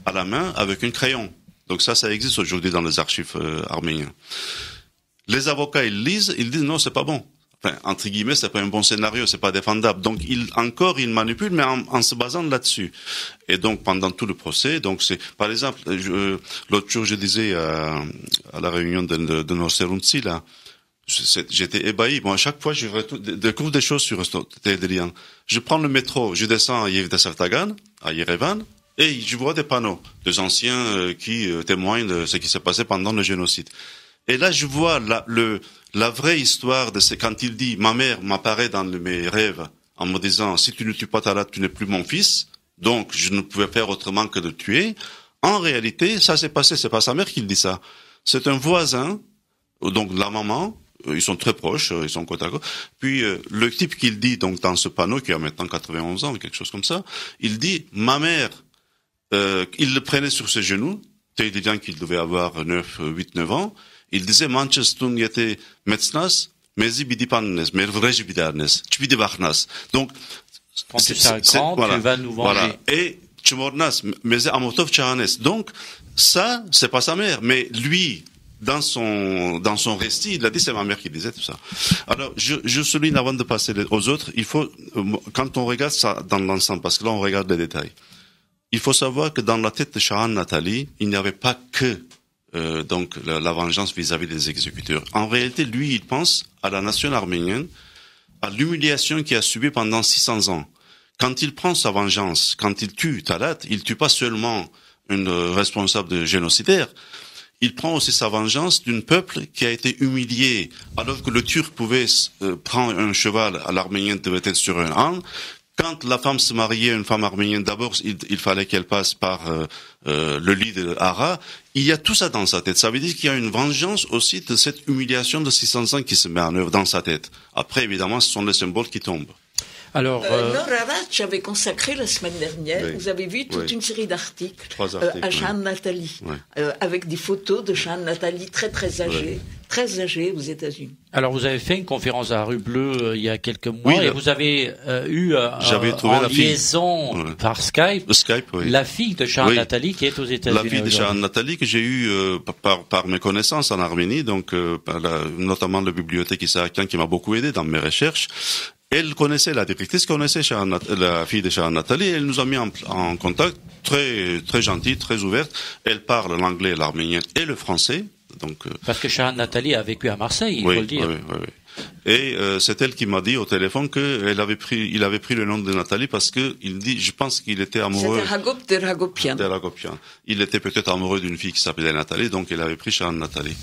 à la main avec un crayon. Donc ça existe aujourd'hui dans les archives arméniens. Les avocats, ils lisent, ils disent non, c'est pas bon. Enfin, entre guillemets, c'est pas un bon scénario, c'est pas défendable. Donc, ils manipulent, mais en se basant là-dessus. Et donc, pendant tout le procès, donc par exemple, l'autre jour, je disais à la réunion de Norseruntsi, là, j'étais ébahi. Bon, à chaque fois, je découvre des choses sur Tehlirian. Je prends le métro, je descends à Yevda-Sartagan, à Yerevan, et je vois des panneaux, des anciens qui témoignent de ce qui s'est passé pendant le génocide. Et là, je vois la vraie histoire de quand il dit, ma mère m'apparaît dans mes rêves en me disant, si tu ne tues pas Talat, tu n'es plus mon fils. Donc, je ne pouvais faire autrement que de tuer. En réalité, ça s'est passé. C'est pas sa mère qui le dit ça. C'est un voisin, donc la maman. Ils sont très proches, ils sont côte à côte. Puis, le type qu'il dit, donc, dans ce panneau, qui a maintenant 91 ans, quelque chose comme ça, il dit, ma mère, il le prenait sur ses genoux. Tehlirian qu'il devait avoir 8-9 ans. Il disait, Manchestun yete metsnas, mezi bidipannes, mervrej bidarnes, tu bidibachnas. Donc, quand tu seras grand, tu vas nous venger. Voilà. Et Chmornas, mais Amotov Chahanes. Donc, ça, c'est pas sa mère. Mais lui, dans son récit, il a dit c'est ma mère qui disait tout ça. Alors, je souligne avant de passer aux autres, il faut, quand on regarde ça dans l'ensemble, parce que là on regarde les détails, il faut savoir que dans la tête de Shahan Natali, il n'y avait pas que donc la vengeance vis-à-vis des exécuteurs. En réalité, lui, il pense à la nation arménienne, à l'humiliation qu'il a subie pendant 600 ans. Quand il prend sa vengeance, quand il tue Talat, il tue pas seulement une responsable de génocidaire, il prend aussi sa vengeance d'un peuple qui a été humilié, alors que le Turc pouvait prendre un cheval, à l'arménien devait être sur un âne. Quand la femme se mariait, une femme arménienne, d'abord il fallait qu'elle passe par le lit de Hara. Il y a tout ça dans sa tête. Ça veut dire qu'il y a une vengeance aussi de cette humiliation de 600 ans qui se met en œuvre dans sa tête. Après, évidemment, ce sont les symboles qui tombent. Alors, Laura Ratch avait consacré la semaine dernière, oui, vous avez vu toute une série d'articles à Shahan Natali, avec des photos de Shahan Natali très âgé aux États-Unis. Alors, vous avez fait une conférence à Rue Bleue il y a quelques mois et vous avez eu en liaison par Skype la fille de Shahan Natali qui est aux États-Unis. La fille de Shahan Natali que j'ai eue par mes connaissances en Arménie, donc notamment la bibliothèque Isaakian qui m'a beaucoup aidé dans mes recherches. Elle connaissait, la directrice connaissait la fille de Shahan Natali, elle nous a mis en contact, très gentille, très ouverte. Elle parle l'anglais, l'arménien et le français. Donc, parce que Shahan Natali a vécu à Marseille, il faut le dire. Oui. Et c'est elle qui m'a dit au téléphone il avait pris le nom de Nathalie parce que il dit, je pense qu'il était amoureux. C'était Hagop de Ragopian. Il était peut-être amoureux d'une fille qui s'appelait Nathalie, donc il avait pris Shahan Natali.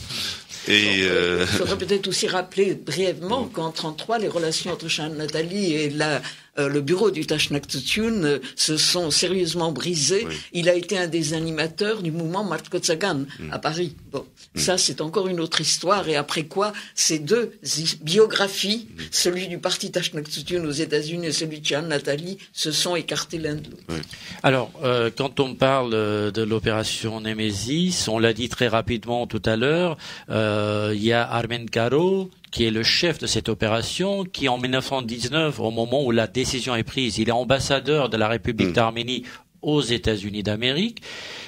Et il faudrait peut-être aussi rappeler brièvement qu'en 1933, les relations entre Shahan Natali et le bureau du Tashnaktsutun se sont sérieusement brisées. Oui. Il a été un des animateurs du mouvement Martkotsagan à Paris. Bon, ça c'est encore une autre histoire. Et après quoi, ces deux biographies, celui du parti Tashnaktsutun aux États-Unis et celui de Shahan Natali, se sont écartés l'un de l'autre. Oui. Alors, quand on parle de l'opération Némésis, on l'a dit très rapidement tout à l'heure, il y a Armen Garo, qui est le chef de cette opération, qui en 1919, au moment où la décision est prise, il est ambassadeur de la République d'Arménie aux États-Unis d'Amérique,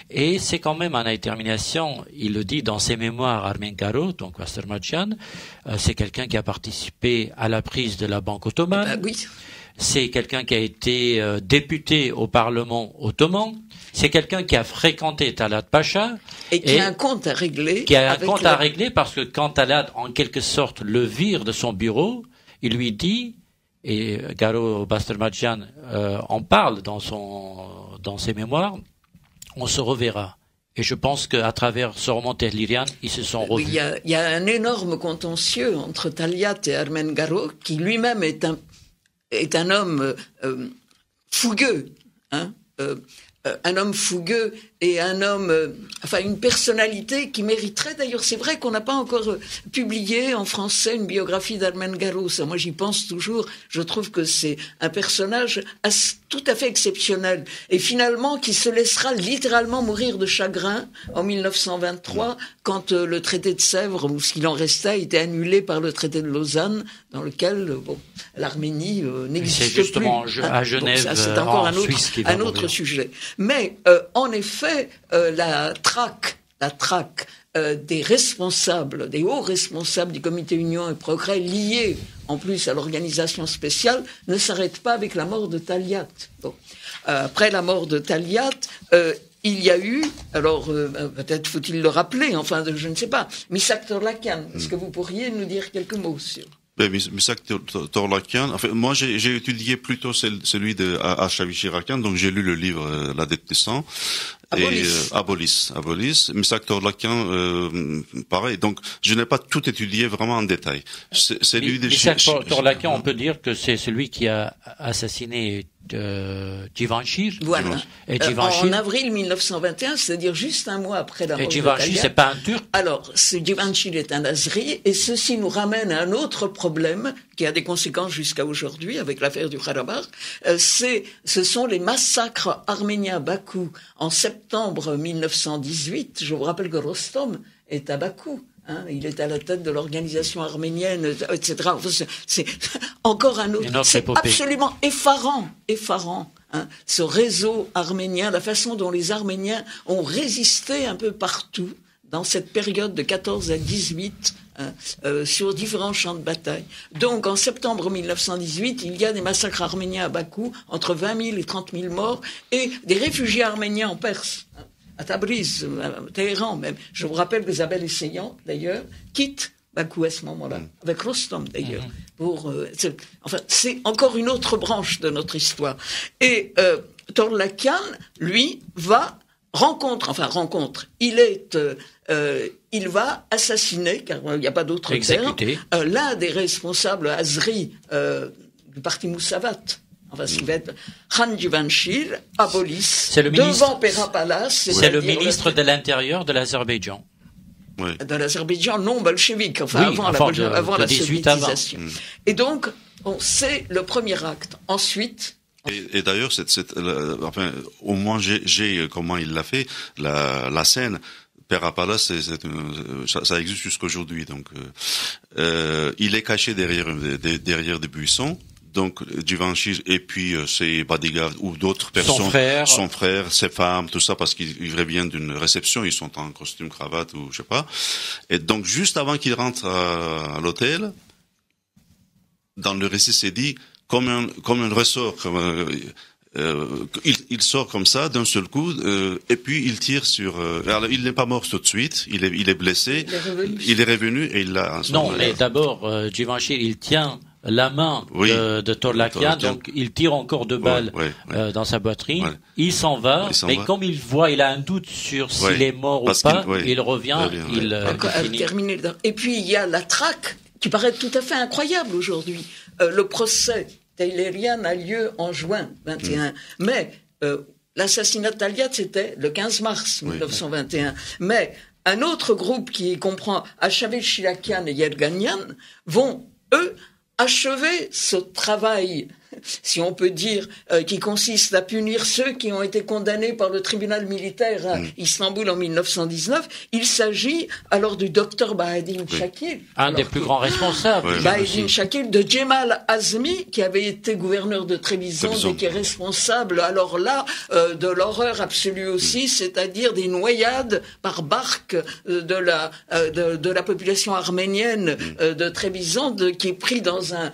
et c'est quand même en détermination, il le dit dans ses mémoires, Armen Garo, donc Wassermadjan, c'est quelqu'un qui a participé à la prise de la Banque ottomane. Oui. C'est quelqu'un qui a été député au Parlement ottoman. C'est quelqu'un qui a fréquenté Talat Pacha. Et qui a un compte à régler. Qui a un compte à régler parce que quand Talat, en quelque sorte, le vire de son bureau, il lui dit, et Garo Bastelmadjan en parle dans ses mémoires, on se reverra. Et je pense qu'à travers ce roman Tehlirian, ils se sont revus. Il y a un énorme contentieux entre Taliat et Armen Garo, qui lui-même est un homme fougueux, un homme fougueux et un homme, une personnalité qui mériterait, d'ailleurs, c'est vrai qu'on n'a pas encore publié en français une biographie d'Armen Garo. Ça, moi, j'y pense toujours. Je trouve que c'est un personnage tout à fait exceptionnel. Et finalement, qui se laissera littéralement mourir de chagrin en 1923, quand le traité de Sèvres, ou ce qu'il en restait, a été annulé par le traité de Lausanne, dans lequel, l'Arménie n'existe plus. C'est justement à Genève, c'est encore un autre sujet. Mais, en effet, la traque des responsables, des hauts responsables du comité Union et Progrès liés en plus à l'organisation spéciale ne s'arrête pas avec la mort de Taliat. Bon. Après la mort de Taliat, il y a eu, alors peut-être faut-il le rappeler, je ne sais pas, Misak Torlakian. Est-ce que vous pourriez nous dire quelques mots sur... Misak Torlakian, moi j'ai étudié plutôt celui de Achavichirakian, donc j'ai lu le livre La dette du sang. Abolis. Misak Torlakian, pareil. Donc, je n'ai pas tout étudié vraiment en détail. C'est lui de Misak Torlakian, on peut dire que c'est celui qui a assassiné Givenchy. Voilà. En avril 1921, c'est-à-dire juste un mois après la mort de Taliat. Et Givenchy, c'est pas un Turc? Alors, Givenchy est un Azeri, et ceci nous ramène à un autre problème qui a des conséquences jusqu'à aujourd'hui avec l'affaire du Karabakh. Ce sont les massacres arméniens à Bakou en septembre 1918. Je vous rappelle que Rostom est à Bakou. Il est à la tête de l'organisation arménienne, etc. C'est encore un autre. C'est absolument effarant ce réseau arménien, la façon dont les Arméniens ont résisté un peu partout dans cette période de 14 à 18 sur différents champs de bataille. Donc en septembre 1918, il y a des massacres arméniens à Bakou, entre 20 000 et 30 000 morts, et des réfugiés arméniens en Perse, à Tabriz, à Téhéran même. Je vous rappelle que Isabelle Essayant, d'ailleurs, quitte Bakou à ce moment-là, avec Rostom d'ailleurs. C'est encore une autre branche de notre histoire. Et Torlakian, lui, il va assassiner, car il n'y a pas d'autre terme, l'un des responsables azri du parti Moussavat. Ce qui va être Khan Jivanshir, à Bolis, devant Pera Palace. C'est le ministre de l'Intérieur de l'Azerbaïdjan. Oui. De l'Azerbaïdjan non bolchevique, avant la soviétisation. Et donc, c'est le premier acte. Ensuite... Et d'ailleurs, au moins j'ai comment il l'a fait, la scène... Pera-Palace, ça existe jusqu'aujourd'hui. Donc, il est caché derrière des buissons. Donc, Jivanshir et puis ses bodyguards ou d'autres personnes, son frère, ses femmes, tout ça, parce qu'il revient d'une réception, ils sont en costume, cravate ou je sais pas. Et donc, juste avant qu'il rentre à l'hôtel, dans le récit, c'est dit comme un ressort, il sort comme ça d'un seul coup et puis il tire sur. Alors il n'est pas mort tout de suite, il est blessé, il est revenu et il l'a. Non, mais d'abord Jivanshir, il tient la main de Torlakian, donc il tire encore 2 balles dans sa poitrine. Il s'en va, mais comme il voit, il a un doute sur s'il est mort ou pas, il revient, il termine. Et puis il y a la traque qui paraît tout à fait incroyable aujourd'hui. Le procès Tehlirian a lieu en juin 21, mais l'assassinat de Taliat c'était le 15 mars 1921. Mais un autre groupe qui comprend Achavé Shirakian et Yerganian vont eux achever ce travail, si on peut dire, qui consiste à punir ceux qui ont été condamnés par le tribunal militaire à Istanbul en 1919. Il s'agit alors du docteur Bahadine Shakil. Un des plus grands responsables. Bahadine Shakil, de Djemal Azmi, qui avait été gouverneur de Trébizonde et qui est responsable, alors là, de l'horreur absolue aussi, c'est-à-dire des noyades par barque de la population arménienne de Trébizonde, qui est pris dans un,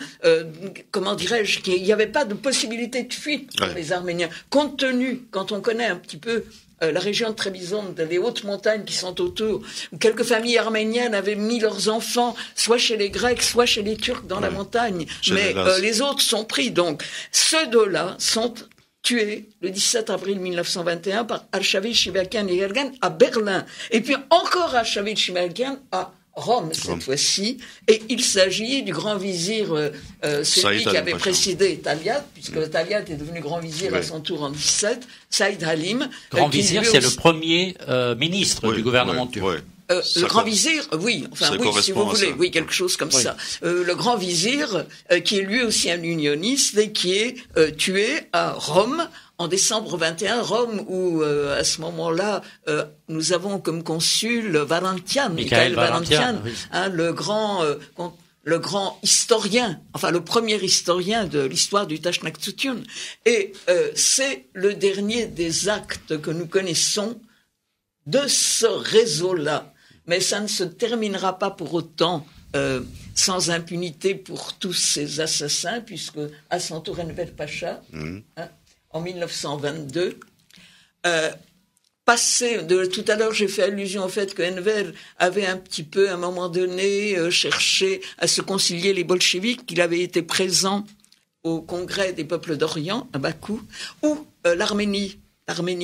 comment dirais-je, il n'y avait pas de possibilité de fuite pour les Arméniens. Compte tenu, quand on connaît un petit peu la région de Trébizonde, les hautes montagnes qui sont autour, où quelques familles arméniennes avaient mis leurs enfants, soit chez les Grecs, soit chez les Turcs dans la montagne. Mais les autres sont pris. Donc, ceux deux-là sont tués le 17 avril 1921 par Arshavit Shibakian et Yergan à Berlin. Et puis encore Arshavit Shibakian à Rome cette fois-ci, et il s'agit du grand vizir, celui qui avait précédé Taliat, puisque Taliat est devenu grand vizir à son tour en 17, Saïd Halim. Grand vizir, c'est le premier ministre du gouvernement turc. Le grand vizir, si vous voulez, quelque chose comme ça. Le grand vizir, qui est lui aussi un unioniste et qui est tué à Rome en décembre 21, Rome, où à ce moment-là, nous avons comme consul Michael Valentian, le grand historien, enfin le premier historien de l'histoire du Tashnaktsutun. Et c'est le dernier des actes que nous connaissons de ce réseau-là. Mais ça ne se terminera pas pour autant sans impunité pour tous ces assassins, puisque à son tour Enver Pacha, en 1922, tout à l'heure j'ai fait allusion au fait que Enver avait un petit peu, à un moment donné, cherché à se concilier les bolcheviks, qu'il avait été présent au Congrès des peuples d'Orient, à Bakou, où l'Arménie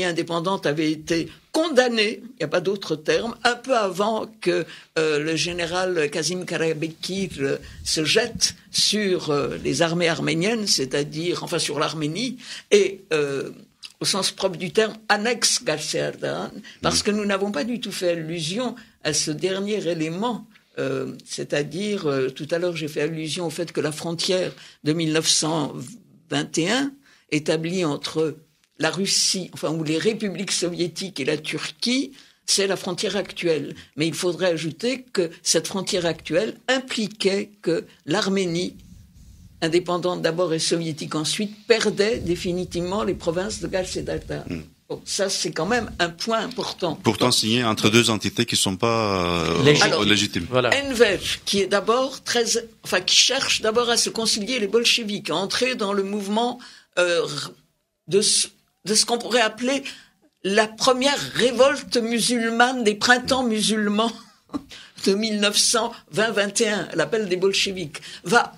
indépendante avait été condamnée, il n'y a pas d'autre terme, un peu avant que le général Kazim Karabekir se jette sur les armées arméniennes, c'est-à-dire, enfin sur l'Arménie, et au sens propre du terme, annexe Galsé-Ardahan, parce que nous n'avons pas du tout fait allusion à ce dernier élément, c'est-à-dire, tout à l'heure j'ai fait allusion au fait que la frontière de 1921, établie entre la Russie, ou les républiques soviétiques et la Turquie, c'est la frontière actuelle. Mais il faudrait ajouter que cette frontière actuelle impliquait que l'Arménie indépendante d'abord et soviétique ensuite, perdait définitivement les provinces de Gals et d'Alta. Bon, ça, c'est quand même un point important. Pourtant signé entre deux entités qui ne sont pas légitimes. Voilà. Enver, qui est d'abord qui cherche d'abord à se concilier les bolcheviks, à entrer dans le mouvement de ce qu'on pourrait appeler la première révolte musulmane des printemps musulmans de 1920-21, l'appel des bolcheviks, va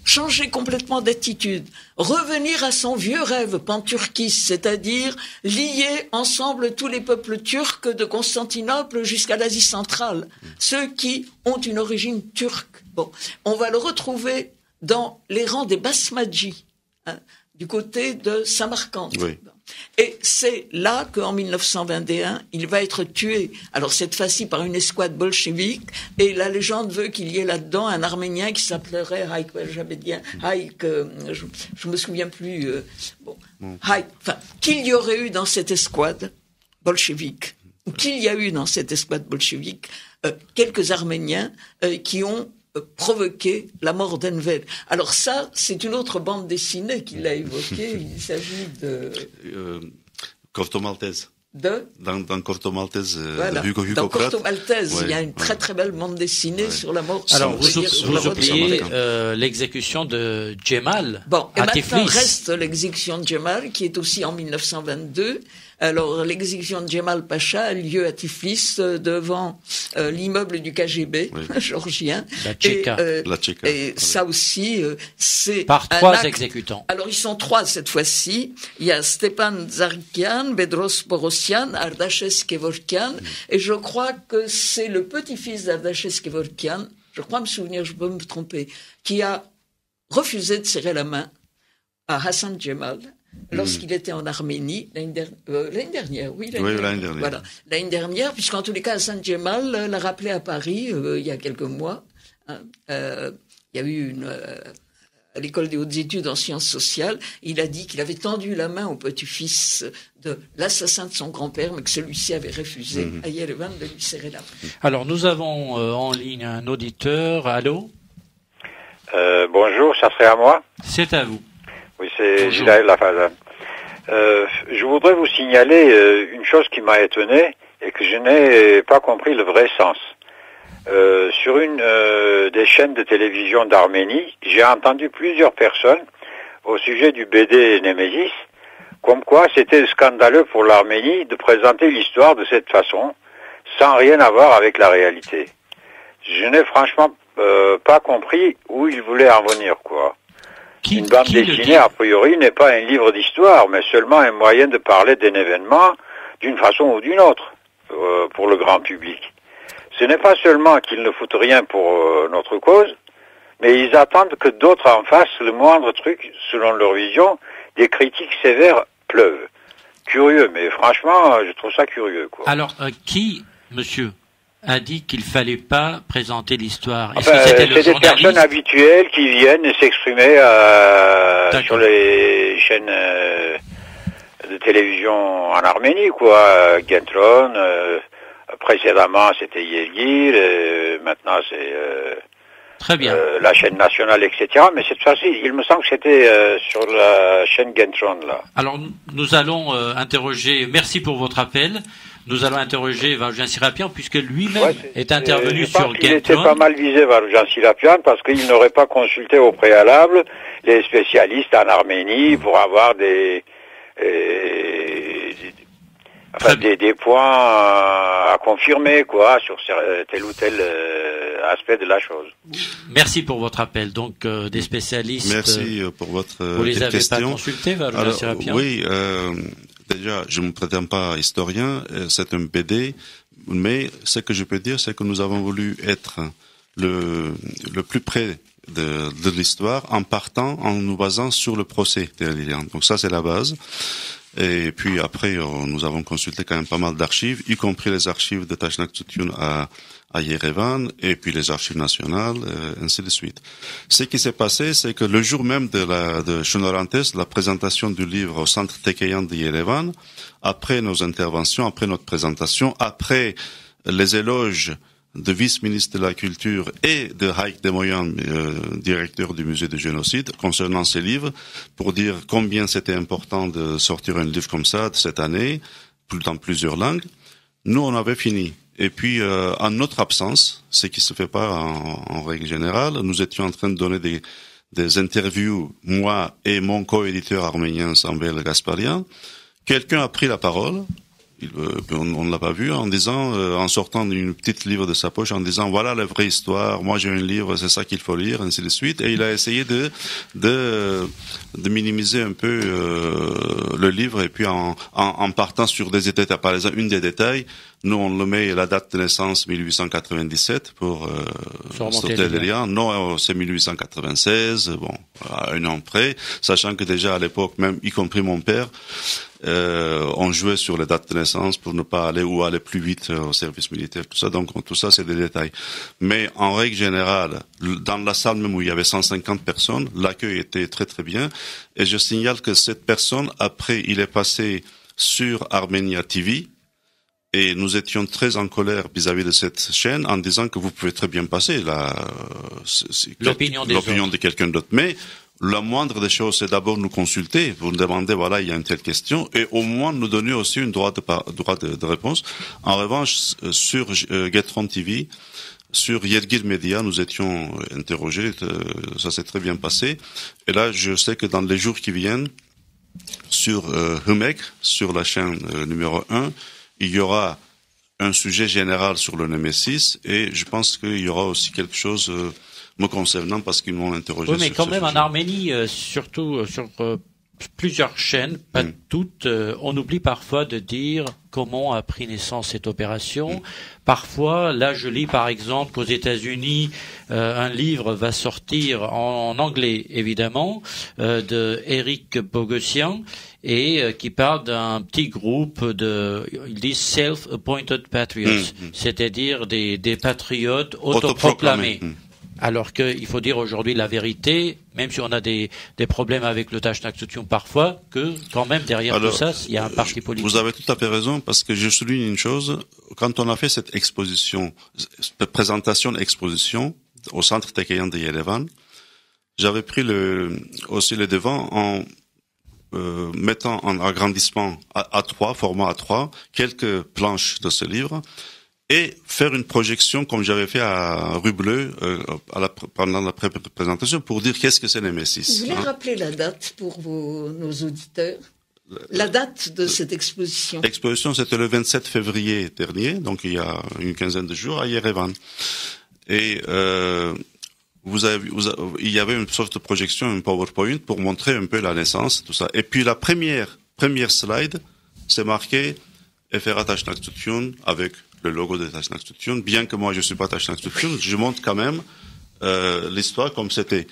changer complètement d'attitude, revenir à son vieux rêve panturquiste, c'est-à-dire lier ensemble tous les peuples turcs de Constantinople jusqu'à l'Asie centrale, ceux qui ont une origine turque. Bon, on va le retrouver dans les rangs des Basmadji, du côté de Samarcande. Oui. Et c'est là qu'en 1921, il va être tué. Alors cette fois-ci par une escouade bolchevique, et la légende veut qu'il y ait là-dedans un Arménien qui s'appellerait Haïk, je me souviens plus, qu'il y aurait eu dans cette escouade bolchevique, ou qu'il y a eu dans cette escouade bolchevique quelques Arméniens qui ont provoquer la mort d'Enver. Alors ça, c'est une autre bande dessinée qu'il a évoquée. Il s'agit de... Corto Maltese. Dans Corto Maltese, voilà. Hugo dans Pratt. Corto Maltese, il y a une très très belle bande dessinée sur la mort. Alors vous oubliez l'exécution de Djemal et à maintenant Tiflis. Reste l'exécution de Djemal, qui est aussi en 1922. Alors, l'exécution de Djemal Pacha a lieu à Tiflis, devant l'immeuble du KGB géorgien. La Tchéka. Et ça aussi, c'est par trois exécutants. Alors, ils sont trois cette fois-ci. Il y a Stepan Zarkian, Bedros Borosyan, Ardaches Kevorkian, et je crois que c'est le petit-fils d'Ardaches Kevorkian, je crois me souvenir, je peux me tromper, qui a refusé de serrer la main à Hassan Djemal lorsqu'il était en Arménie l'année dernière. Voilà, l'année dernière, puisqu'en tous les cas, Hassan Djemal l'a rappelé à Paris il y a quelques mois. Il y a eu à l'école des hautes études en sciences sociales, il a dit qu'il avait tendu la main au petit-fils de l'assassin de son grand-père, mais que celui-ci avait refusé à Yerevan de lui serrer la main. Alors, nous avons en ligne un auditeur. Allô ? Bonjour, ça serait à moi ? C'est à vous. Oui, c'est Gilles Lafaza. Je voudrais vous signaler une chose qui m'a étonné et que je n'ai pas compris le vrai sens. Sur une des chaînes de télévision d'Arménie, j'ai entendu plusieurs personnes au sujet du BD Némésis, comme quoi c'était scandaleux pour l'Arménie de présenter l'histoire de cette façon, sans rien avoir avec la réalité. Je n'ai franchement pas compris où ils voulaient en venir, quoi. Une bande dessinée, a priori, n'est pas un livre d'histoire, mais seulement un moyen de parler d'un événement d'une façon ou d'une autre, pour le grand public. Ce n'est pas seulement qu'ils ne foutent rien pour notre cause, mais ils attendent que d'autres en fassent le moindre truc, selon leur vision, des critiques sévères pleuvent. Curieux, mais franchement, je trouve ça curieux, quoi. Alors, qui, monsieur, a dit qu'il fallait pas présenter l'histoire? C'est des personnes habituelles qui viennent s'exprimer sur les chaînes de télévision en Arménie, quoi. Gentron, précédemment c'était Yelgir, maintenant c'est très bien. La chaîne nationale, etc. Mais cette fois-ci, il me semble que c'était sur la chaîne Gentron, là. Alors, nous allons interroger, merci pour votre appel. Nous allons interroger Varoujan Sirapian, puisque lui-même est intervenu sur Gentron. Il était pas mal visé, Varoujan Sirapian, parce qu'il n'aurait pas consulté au préalable les spécialistes en Arménie pour avoir des points à confirmer, quoi, sur tel ou tel aspect de la chose. Merci pour votre appel. Donc, des spécialistes. Merci pour votre vous les avez question. Pas consultés, Varoujan Sirapian? Oui, déjà, je ne me prétends pas historien, c'est un BD, mais ce que je peux dire, c'est que nous avons voulu être le plus près de l'histoire en nous basant sur le procès de Liliane. Donc ça, c'est la base. Et puis après, nous avons consulté quand même pas mal d'archives, y compris les archives de Tashnaktsutun à Yerevan, et puis les archives nationales, ainsi de suite. Ce qui s'est passé, c'est que le jour même de Shonorantes, la présentation du livre au centre Tekeyan de Yerevan, après nos interventions, après notre présentation, après les éloges de vice-ministre de la Culture et de Haïk Demoyan, directeur du musée du génocide, concernant ces livres, pour dire combien c'était important de sortir un livre comme ça cette année, dans plusieurs langues. Nous, on avait fini. Et puis, en notre absence, ce qui se fait pas en règle générale, nous étions en train de donner des interviews, moi et mon co-éditeur arménien Samuel Gasparian. Quelqu'un a pris la parole, on ne l'a pas vu, en disant, en sortant d'une petite livre de sa poche, en disant voilà la vraie histoire, moi j'ai un livre, c'est ça qu'il faut lire, ainsi de suite. Et il a essayé de minimiser un peu le livre, et puis en partant sur des détails. Par exemple, une des détails, nous on le met la date de naissance 1897 pour Sotelerian. Non, c'est 1896. Bon, à un an près, sachant que déjà à l'époque, même y compris mon père, on jouait sur les dates de naissance pour ne pas aller plus vite au service militaire, tout ça. Donc tout ça, c'est des détails. Mais en règle générale, dans la salle même où il y avait 150 personnes, l'accueil était très très bien. Et je signale que cette personne, après, il est passé sur Armenia TV. Et nous étions très en colère vis-à-vis de cette chaîne en disant que vous pouvez très bien passer l'opinion de quelqu'un d'autre. Mais la moindre des choses, c'est d'abord nous consulter, vous nous demandez, voilà, il y a une telle question, et au moins nous donner aussi une droit de réponse. En revanche, sur Getron TV, sur Yergir Media, nous étions interrogés, ça s'est très bien passé. Et là, je sais que dans les jours qui viennent, sur Humek, sur la chaîne numéro 1, il y aura un sujet général sur le Némésis, et je pense qu'il y aura aussi quelque chose me concernant parce qu'ils m'ont interrogé. Oui, mais quand même en Arménie, surtout sur plusieurs chaînes, pas toutes, on oublie parfois de dire comment a pris naissance cette opération. Parfois, là je lis par exemple qu'aux États-Unis, un livre va sortir en anglais évidemment, de Eric Bogossian, et qui parle d'un petit groupe ils disent self-appointed patriots, c'est-à-dire des patriotes autoproclamés. Alors qu'il faut dire aujourd'hui la vérité, même si on a des problèmes avec le Tashnaktsutsun parfois, que quand même derrière tout ça, il y a un parti politique. Vous avez tout à fait raison, parce que je souligne une chose, quand on a fait cette présentation-exposition au centre Tekeyan de Yerevan, j'avais pris aussi le devant en mettant en agrandissement format A3, quelques planches de ce livre, et faire une projection comme j'avais fait à Rue Bleue pendant la présentation pour dire qu'est-ce que c'est Némésis. Vous voulez rappeler la date pour nos auditeurs? La date de cette exposition. L'exposition, c'était le 27 février dernier, donc il y a une quinzaine de jours, à Yerevan. Et il y avait une sorte de projection, un PowerPoint pour montrer un peu la naissance, tout ça. Et puis la première slide, c'est marqué Efera Tashnaktsutsun avec le logo de Tashnaktsutsun. Bien que moi je suis pas Tashnaktsutsun, je montre quand même l'histoire comme c'était.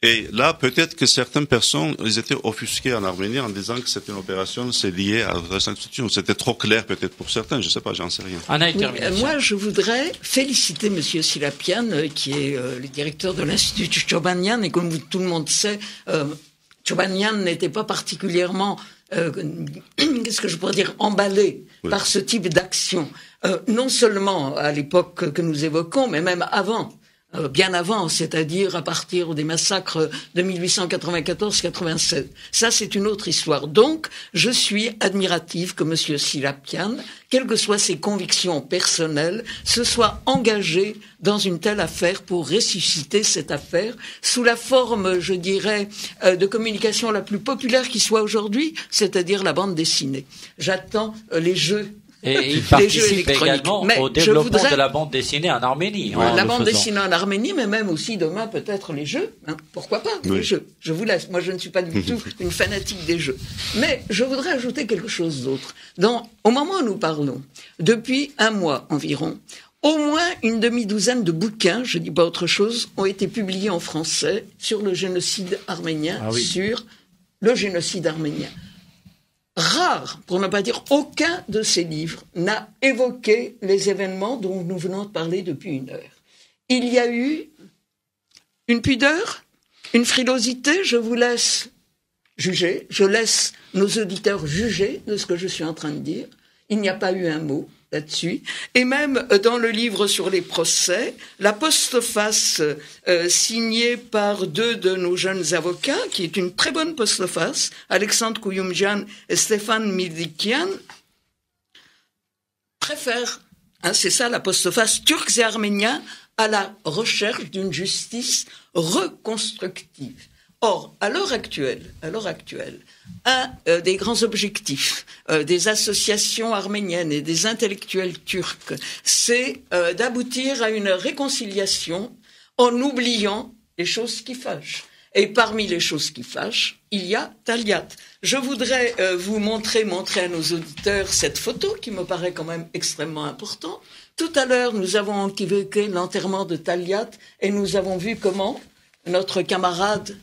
Et là, peut-être que certaines personnes, ils étaient offusqués en Arménie en disant que c'était une opération, c'est lié à Tashnaktsutsun. C'était trop clair peut-être pour certains, je sais pas, j'en sais rien. Moi, je voudrais féliciter Monsieur Silapian, qui est le directeur de l'Institut Chobanian, et comme tout le monde sait, Chobanian n'était pas particulièrement qu'est-ce que je pourrais dire, emballé par ce type d'action, non seulement à l'époque que nous évoquons, mais même avant, bien avant, c'est-à-dire à partir des massacres de 1894-96. Ça, c'est une autre histoire. Donc, je suis admirative que Monsieur Silapian, quelles que soient ses convictions personnelles, se soit engagé dans une telle affaire pour ressusciter cette affaire sous la forme, je dirais, de communication la plus populaire qui soit aujourd'hui, c'est-à-dire la bande dessinée. J'attends les jeux. Et il participe également au développement de la bande dessinée en Arménie. La bande dessinée en Arménie, mais même aussi demain peut-être les jeux. Pourquoi pas les jeux. Je vous laisse. Moi, je ne suis pas du tout une fanatique des jeux. Mais je voudrais ajouter quelque chose d'autre. Au moment où nous parlons, depuis un mois environ, au moins une demi-douzaine de bouquins, je dis pas autre chose, ont été publiés en français sur le génocide arménien, sur le génocide arménien. Rare, pour ne pas dire aucun de ces livres, n'a évoqué les événements dont nous venons de parler depuis une heure. Il y a eu une pudeur, une frilosité, je vous laisse juger, je laisse nos auditeurs juger de ce que je suis en train de dire. Il n'y a pas eu un mot là-dessus. Et même dans le livre sur les procès, la postface signée par 2 de nos jeunes avocats, qui est une très bonne postface, Alexandre Kouyoumjian et Stéphane Midikian, préfèrent, c'est ça la postface, Turcs et Arméniens à la recherche d'une justice reconstructive. Or, à l'heure actuelle, un des grands objectifs des associations arméniennes et des intellectuels turcs, c'est d'aboutir à une réconciliation en oubliant les choses qui fâchent. Et parmi les choses qui fâchent, il y a Taliat. Je voudrais vous montrer à nos auditeurs cette photo qui me paraît quand même extrêmement importante. Tout à l'heure, nous avons évoqué l'enterrement de Taliat et nous avons vu comment notre camarade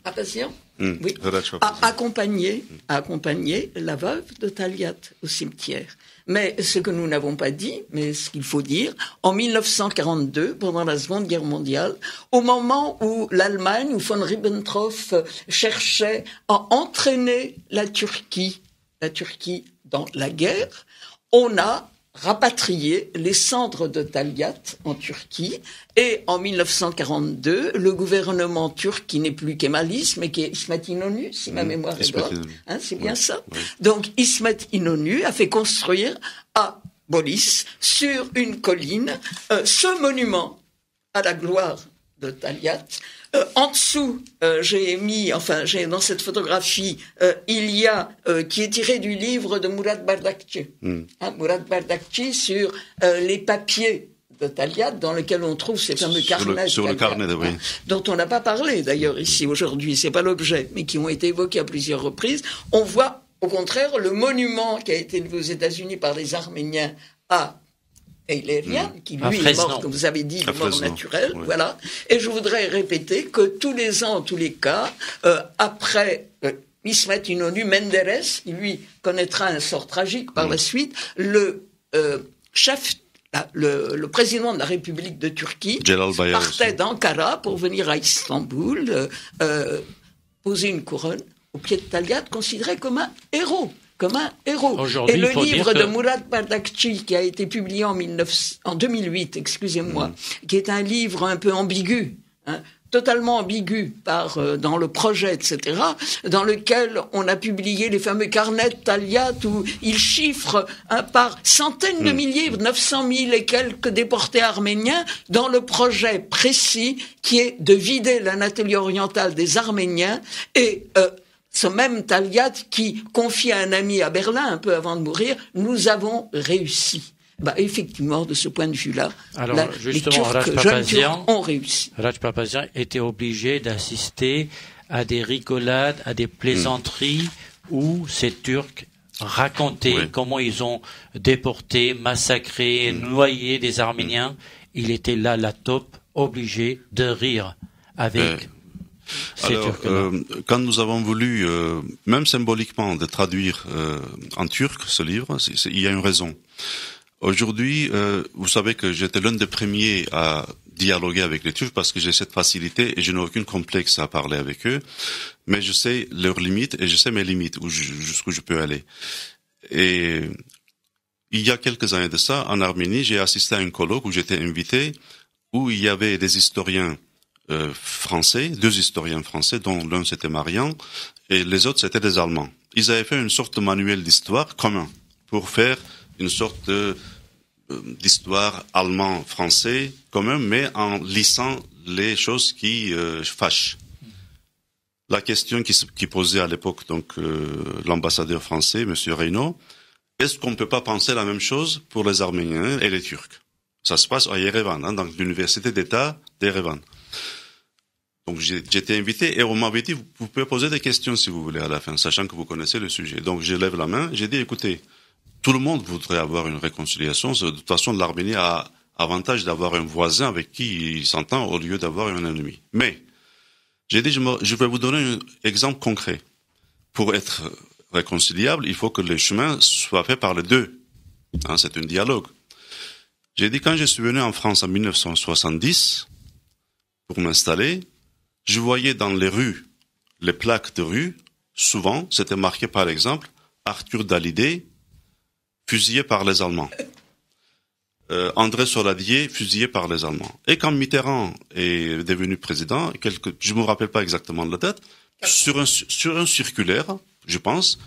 Papazian a accompagné la veuve de Taliat au cimetière. Mais ce que nous n'avons pas dit, mais ce qu'il faut dire, en 1942, pendant la Seconde Guerre mondiale, au moment où l'Allemagne, où von Ribbentrop cherchait à entraîner la Turquie dans la guerre, on a rapatrié les cendres de Taliat en Turquie, et en 1942, le gouvernement turc, qui n'est plus kémaliste, mais qui est İsmet İnönü, si ma mémoire est bonne, c'est bien ça. Oui. Donc İsmet İnönü a fait construire à Bolis, sur une colline, ce monument à la gloire de Taliat. En dessous, j'ai dans cette photographie, il y a, qui est tiré du livre de Murat Bardakçı. Murat Bardakçı sur les papiers de Taliat, dans lequel on trouve ces fameux carnets. Sur le carnet, oui. Dont on n'a pas parlé, d'ailleurs, ici, aujourd'hui. C'est pas l'objet, mais qui ont été évoqués à plusieurs reprises. On voit, au contraire, le monument qui a été élevé aux États-Unis par les Arméniens à Eylerian, qui lui est mort, comme vous avez dit, de mort naturelle, oui. Voilà. Et je voudrais répéter que tous les ans, en tous les cas, après İsmet İnönü, Menderes, qui lui connaîtra un sort tragique par la suite, le président de la République de Turquie partait d'Ankara pour venir à Istanbul, poser une couronne au pied de Taliat, considéré comme un héros. Et le livre de Murat Bardakçı, qui a été publié en 2008, qui est un livre un peu ambigu, totalement ambigu dans le projet, etc., dans lequel on a publié les fameux carnets de Taliat où il chiffre par centaines de milliers, 900 000 et quelques déportés arméniens, dans le projet précis qui est de vider l'Anatolie orientale des Arméniens et ce même Taliat qui confie à un ami à Berlin, un peu avant de mourir, nous avons réussi. Effectivement, de ce point de vue-là, les jeunes Turcs ont réussi. Raj Papazian était obligé d'assister à des rigolades, à des plaisanteries où ces Turcs racontaient comment ils ont déporté, massacré, noyé des Arméniens. Il était là, la taupe, obligé de rire avec... Alors, quand nous avons voulu, même symboliquement, de traduire en turc ce livre, il y a une raison. Aujourd'hui, vous savez que j'étais l'un des premiers à dialoguer avec les Turcs parce que j'ai cette facilité et je n'ai aucun complexe à parler avec eux, mais je sais leurs limites et je sais mes limites, jusqu'où je peux aller. Et il y a quelques années de ça, en Arménie, j'ai assisté à un colloque où j'étais invité, où il y avait des historiens français, 2 historiens français, dont l'un c'était Marian, et les autres c'était des Allemands. Ils avaient fait une sorte de manuel d'histoire commun, pour faire une sorte d'histoire allemand-français commun, mais en lissant les choses qui fâchent. La question qui posait à l'époque donc l'ambassadeur français, Monsieur Reynaud, est-ce qu'on ne peut pas penser la même chose pour les Arméniens et les Turcs? Ça se passe à Yerevan, dans l'université d'État d'Yerevan. Donc j'étais invité et on m'avait dit vous pouvez poser des questions si vous voulez à la fin, sachant que vous connaissez le sujet. Donc je lève la main, j'ai dit écoutez, tout le monde voudrait avoir une réconciliation. De toute façon, l'Arménie a avantage d'avoir un voisin avec qui il s'entend au lieu d'avoir un ennemi. Mais j'ai dit je vais vous donner un exemple concret. Pour être réconciliable, il faut que les chemins soient faits par les deux. C'est un dialogue. J'ai dit quand je suis venu en France en 1970 pour m'installer, je voyais dans les rues, les plaques de rue, souvent, c'était marqué par exemple Arthur Dalidé, fusillé par les Allemands. André Soladier, fusillé par les Allemands. Et quand Mitterrand est devenu président, je me rappelle pas exactement de la date, sur un circulaire, je pense,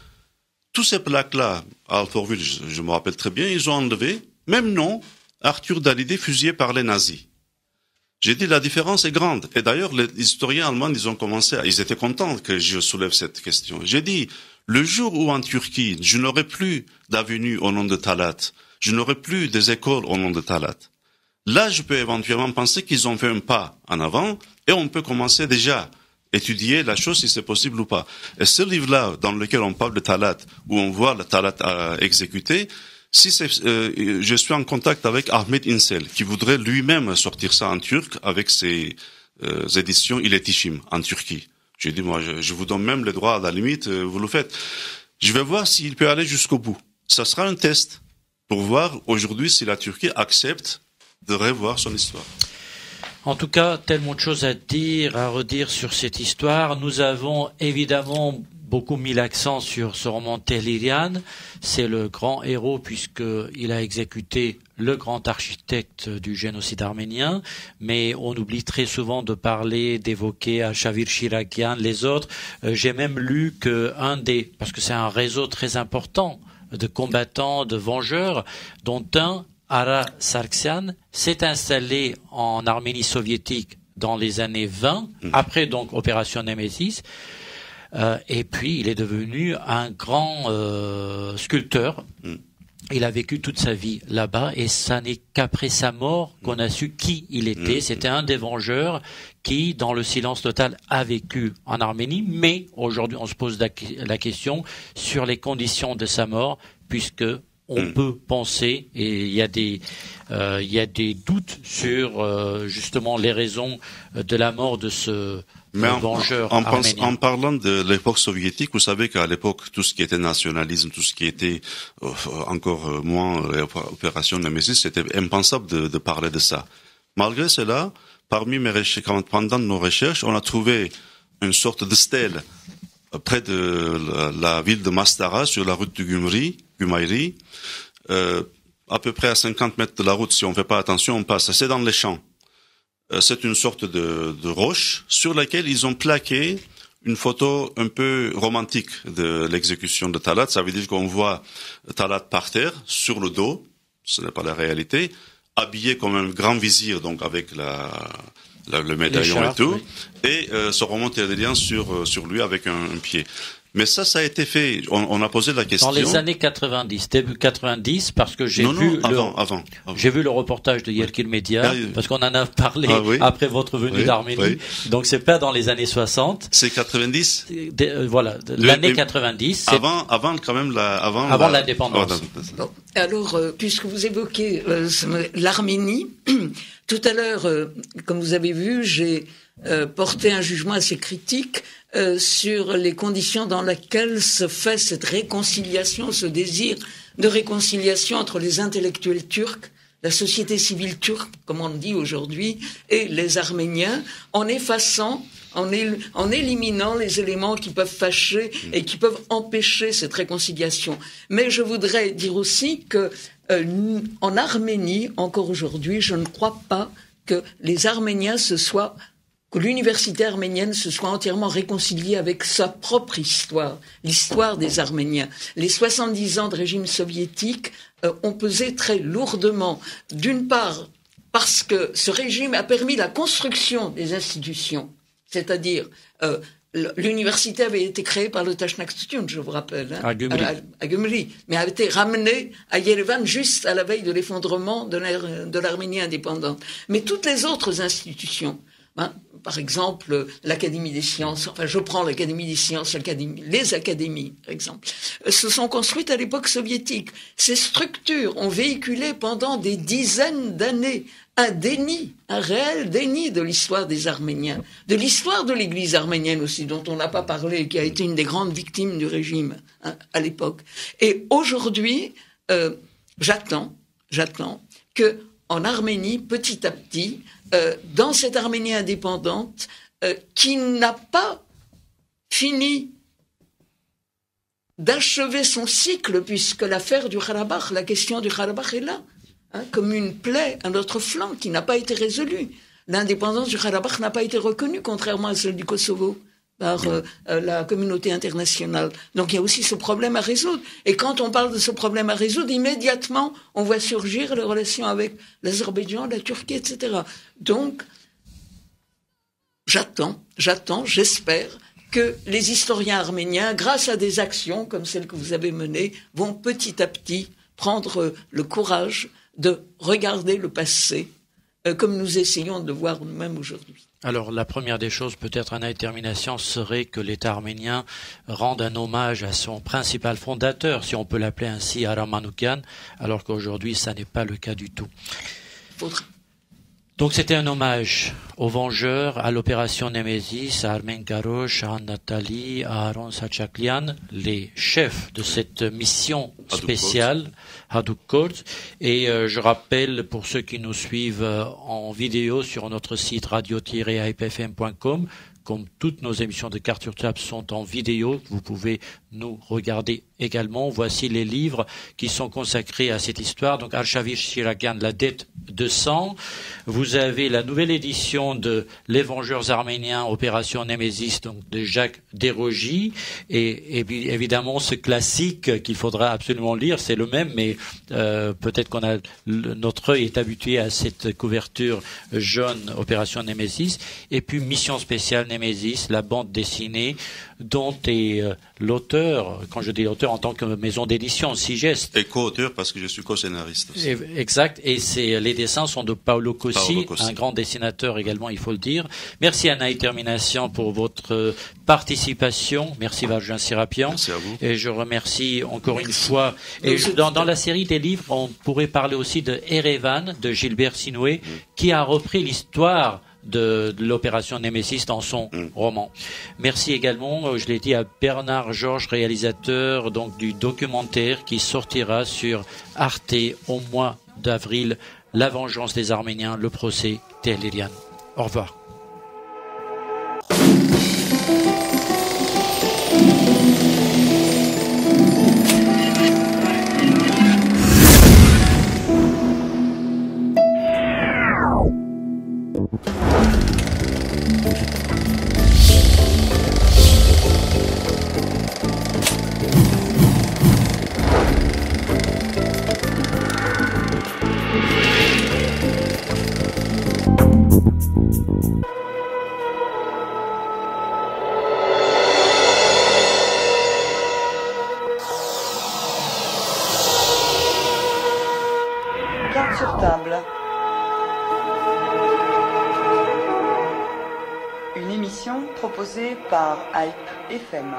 tous ces plaques-là, à Alfortville, je me rappelle très bien, ils ont enlevé, même nom, Arthur Dallidet, fusillé par les nazis. J'ai dit, la différence est grande. Et d'ailleurs, les historiens allemands, ils étaient contents que je soulève cette question. J'ai dit, le jour où en Turquie, je n'aurai plus d'avenue au nom de Talat, je n'aurai plus des écoles au nom de Talat, là, je peux éventuellement penser qu'ils ont fait un pas en avant et on peut commencer déjà étudier la chose si c'est possible ou pas. Et ce livre-là, dans lequel on parle de Talat, où on voit le Talat exécuté, je suis en contact avec Ahmet İnsel, qui voudrait lui-même sortir ça en turc avec ses éditions Iletişim en Turquie. J'ai dit, moi, je vous donne même les droits, à la limite, vous le faites. Je vais voir s'il peut aller jusqu'au bout. Ça sera un test pour voir aujourd'hui si la Turquie accepte de revoir son histoire. En tout cas, tellement de choses à dire, à redire sur cette histoire. Nous avons évidemment beaucoup mis l'accent sur ce roman Tehlirian. C'est le grand héros puisqu'il a exécuté le grand architecte du génocide arménien. Mais on oublie très souvent de parler, d'évoquer Achavir Chirakian, les autres. J'ai même lu parce que c'est un réseau très important de combattants, de vengeurs, dont un, Ara Sargsyan, s'est installé en Arménie soviétique dans les années 20, après donc opération Nemesis, et puis il est devenu un grand sculpteur. Il a vécu toute sa vie là-bas et ça n'est qu'après sa mort qu'on a su qui il était. C'était un des vengeurs qui, dans le silence total, a vécu en Arménie, mais aujourd'hui on se pose la question sur les conditions de sa mort, puisque on peut penser, et il y a des doutes sur justement les raisons de la mort de ce vengeur arménien. En parlant de l'époque soviétique, vous savez qu'à l'époque, tout ce qui était nationalisme, tout ce qui était encore moins opération Nemesis, c'était impensable de parler de ça. Malgré cela, pendant nos recherches, on a trouvé une sorte de stèle près de la ville de Mastara, sur la route du Gumayri, à peu près à 50 mètres de la route. Si on ne fait pas attention, on passe. C'est dans les champs. C'est une sorte de roche sur laquelle ils ont plaqué une photo un peu romantique de l'exécution de Talat. Ça veut dire qu'on voit Talat par terre, sur le dos, ce n'est pas la réalité, habillé comme un grand vizir, donc avec le médaillon et tout, oui. Et se remonte des liens sur lui avec un pied. Mais ça a été fait, on a posé la question. Dans les années 90, début 90, parce que j'ai vu le reportage de Yerkil Media, parce qu'on en a parlé après votre venue d'Arménie. Oui. Donc c'est pas dans les années 60. C'est 90? L'année 90. Avant quand même avant l'indépendance. Bon, alors, puisque vous évoquez l'Arménie, tout à l'heure, comme vous avez vu, j'ai porté un jugement assez critique sur les conditions dans lesquelles se fait cette réconciliation, ce désir de réconciliation entre les intellectuels turcs, la société civile turque, comme on le dit aujourd'hui, et les Arméniens, en effaçant, en éliminant les éléments qui peuvent fâcher et qui peuvent empêcher cette réconciliation. Mais je voudrais dire aussi que en Arménie, encore aujourd'hui, je ne crois pas que les Arméniens que l'université arménienne se soit entièrement réconciliée avec sa propre histoire, l'histoire des Arméniens. Les 70 ans de régime soviétique ont pesé très lourdement, d'une part parce que ce régime a permis la construction des institutions, c'est-à-dire l'université avait été créée par le Tashnaktutun, je vous rappelle, à Gümri, mais a été ramenée à Yerevan juste à la veille de l'effondrement de l'Arménie indépendante. Mais toutes les autres institutions, par exemple, l'Académie des sciences, je prends l'Académie des sciences, les académies, par exemple, se sont construites à l'époque soviétique. Ces structures ont véhiculé pendant des dizaines d'années un réel déni de l'histoire des Arméniens, de l'histoire de l'Église arménienne aussi, dont on n'a pas parlé, qui a été une des grandes victimes du régime à l'époque. Et aujourd'hui, j'attends que en Arménie, petit à petit, dans cette Arménie indépendante, qui n'a pas fini d'achever son cycle, puisque l'affaire du Karabakh, la question du Karabakh est là, comme une plaie à notre flanc qui n'a pas été résolue. L'indépendance du Karabakh n'a pas été reconnue, contrairement à celle du Kosovo, par la communauté internationale. Donc il y a aussi ce problème à résoudre. Et quand on parle de ce problème à résoudre, immédiatement, on voit surgir les relations avec l'Azerbaïdjan, la Turquie, etc. Donc, j'espère que les historiens arméniens, grâce à des actions comme celles que vous avez menées, vont petit à petit prendre le courage de regarder le passé comme nous essayons de le voir nous-mêmes aujourd'hui. Alors, la première des choses, peut-être en détermination, serait que l'État arménien rende un hommage à son principal fondateur, si on peut l'appeler ainsi, Aram Manoukian, alors qu'aujourd'hui, ça n'est pas le cas du tout. Donc c'était un hommage aux vengeurs, à l'opération Nemesis, à Armen Karosh, à Nathalie, à Aaron Sachaklian, les chefs de cette mission spéciale, Hadouk Kort. Et je rappelle pour ceux qui nous suivent en vidéo sur notre site radio-hypefm.com, comme toutes nos émissions de Carte sur Table sont en vidéo, vous pouvez nous regarder également. Voici les livres qui sont consacrés à cette histoire. Donc, Arshavish Shiragan, La dette de sang. Vous avez la nouvelle édition de Les Vengeurs arméniens, Opération Nemesis, donc de Jacques Desrogis. Et évidemment, ce classique qu'il faudra absolument lire, c'est le même, mais peut-être qu'on a notre œil est habitué à cette couverture jaune, Opération Nemesis. Et puis, Mission spéciale Nemesis, la bande dessinée, dont est l'auteur, quand je dis l'auteur en tant que maison d'édition, Sigest. Et co-auteur parce que je suis co-scénariste aussi. Exact, et les dessins sont de Paolo Cossi, un grand dessinateur également, il faut le dire. Merci Anna Termination pour votre participation. Merci Valjean Serapian. Merci à vous. Et je remercie encore une fois. Et dans la série des livres, on pourrait parler aussi de Erevan, de Gilbert Sinoué, qui a repris l'histoire de l'opération Nemesis dans son roman. Merci également, je l'ai dit, à Bernard Georges, réalisateur donc du documentaire qui sortira sur Arte au mois d'avril, La vengeance des Arméniens, le procès Tehlirian. Au revoir. Carte sur table. Une émission proposée par Hype FM.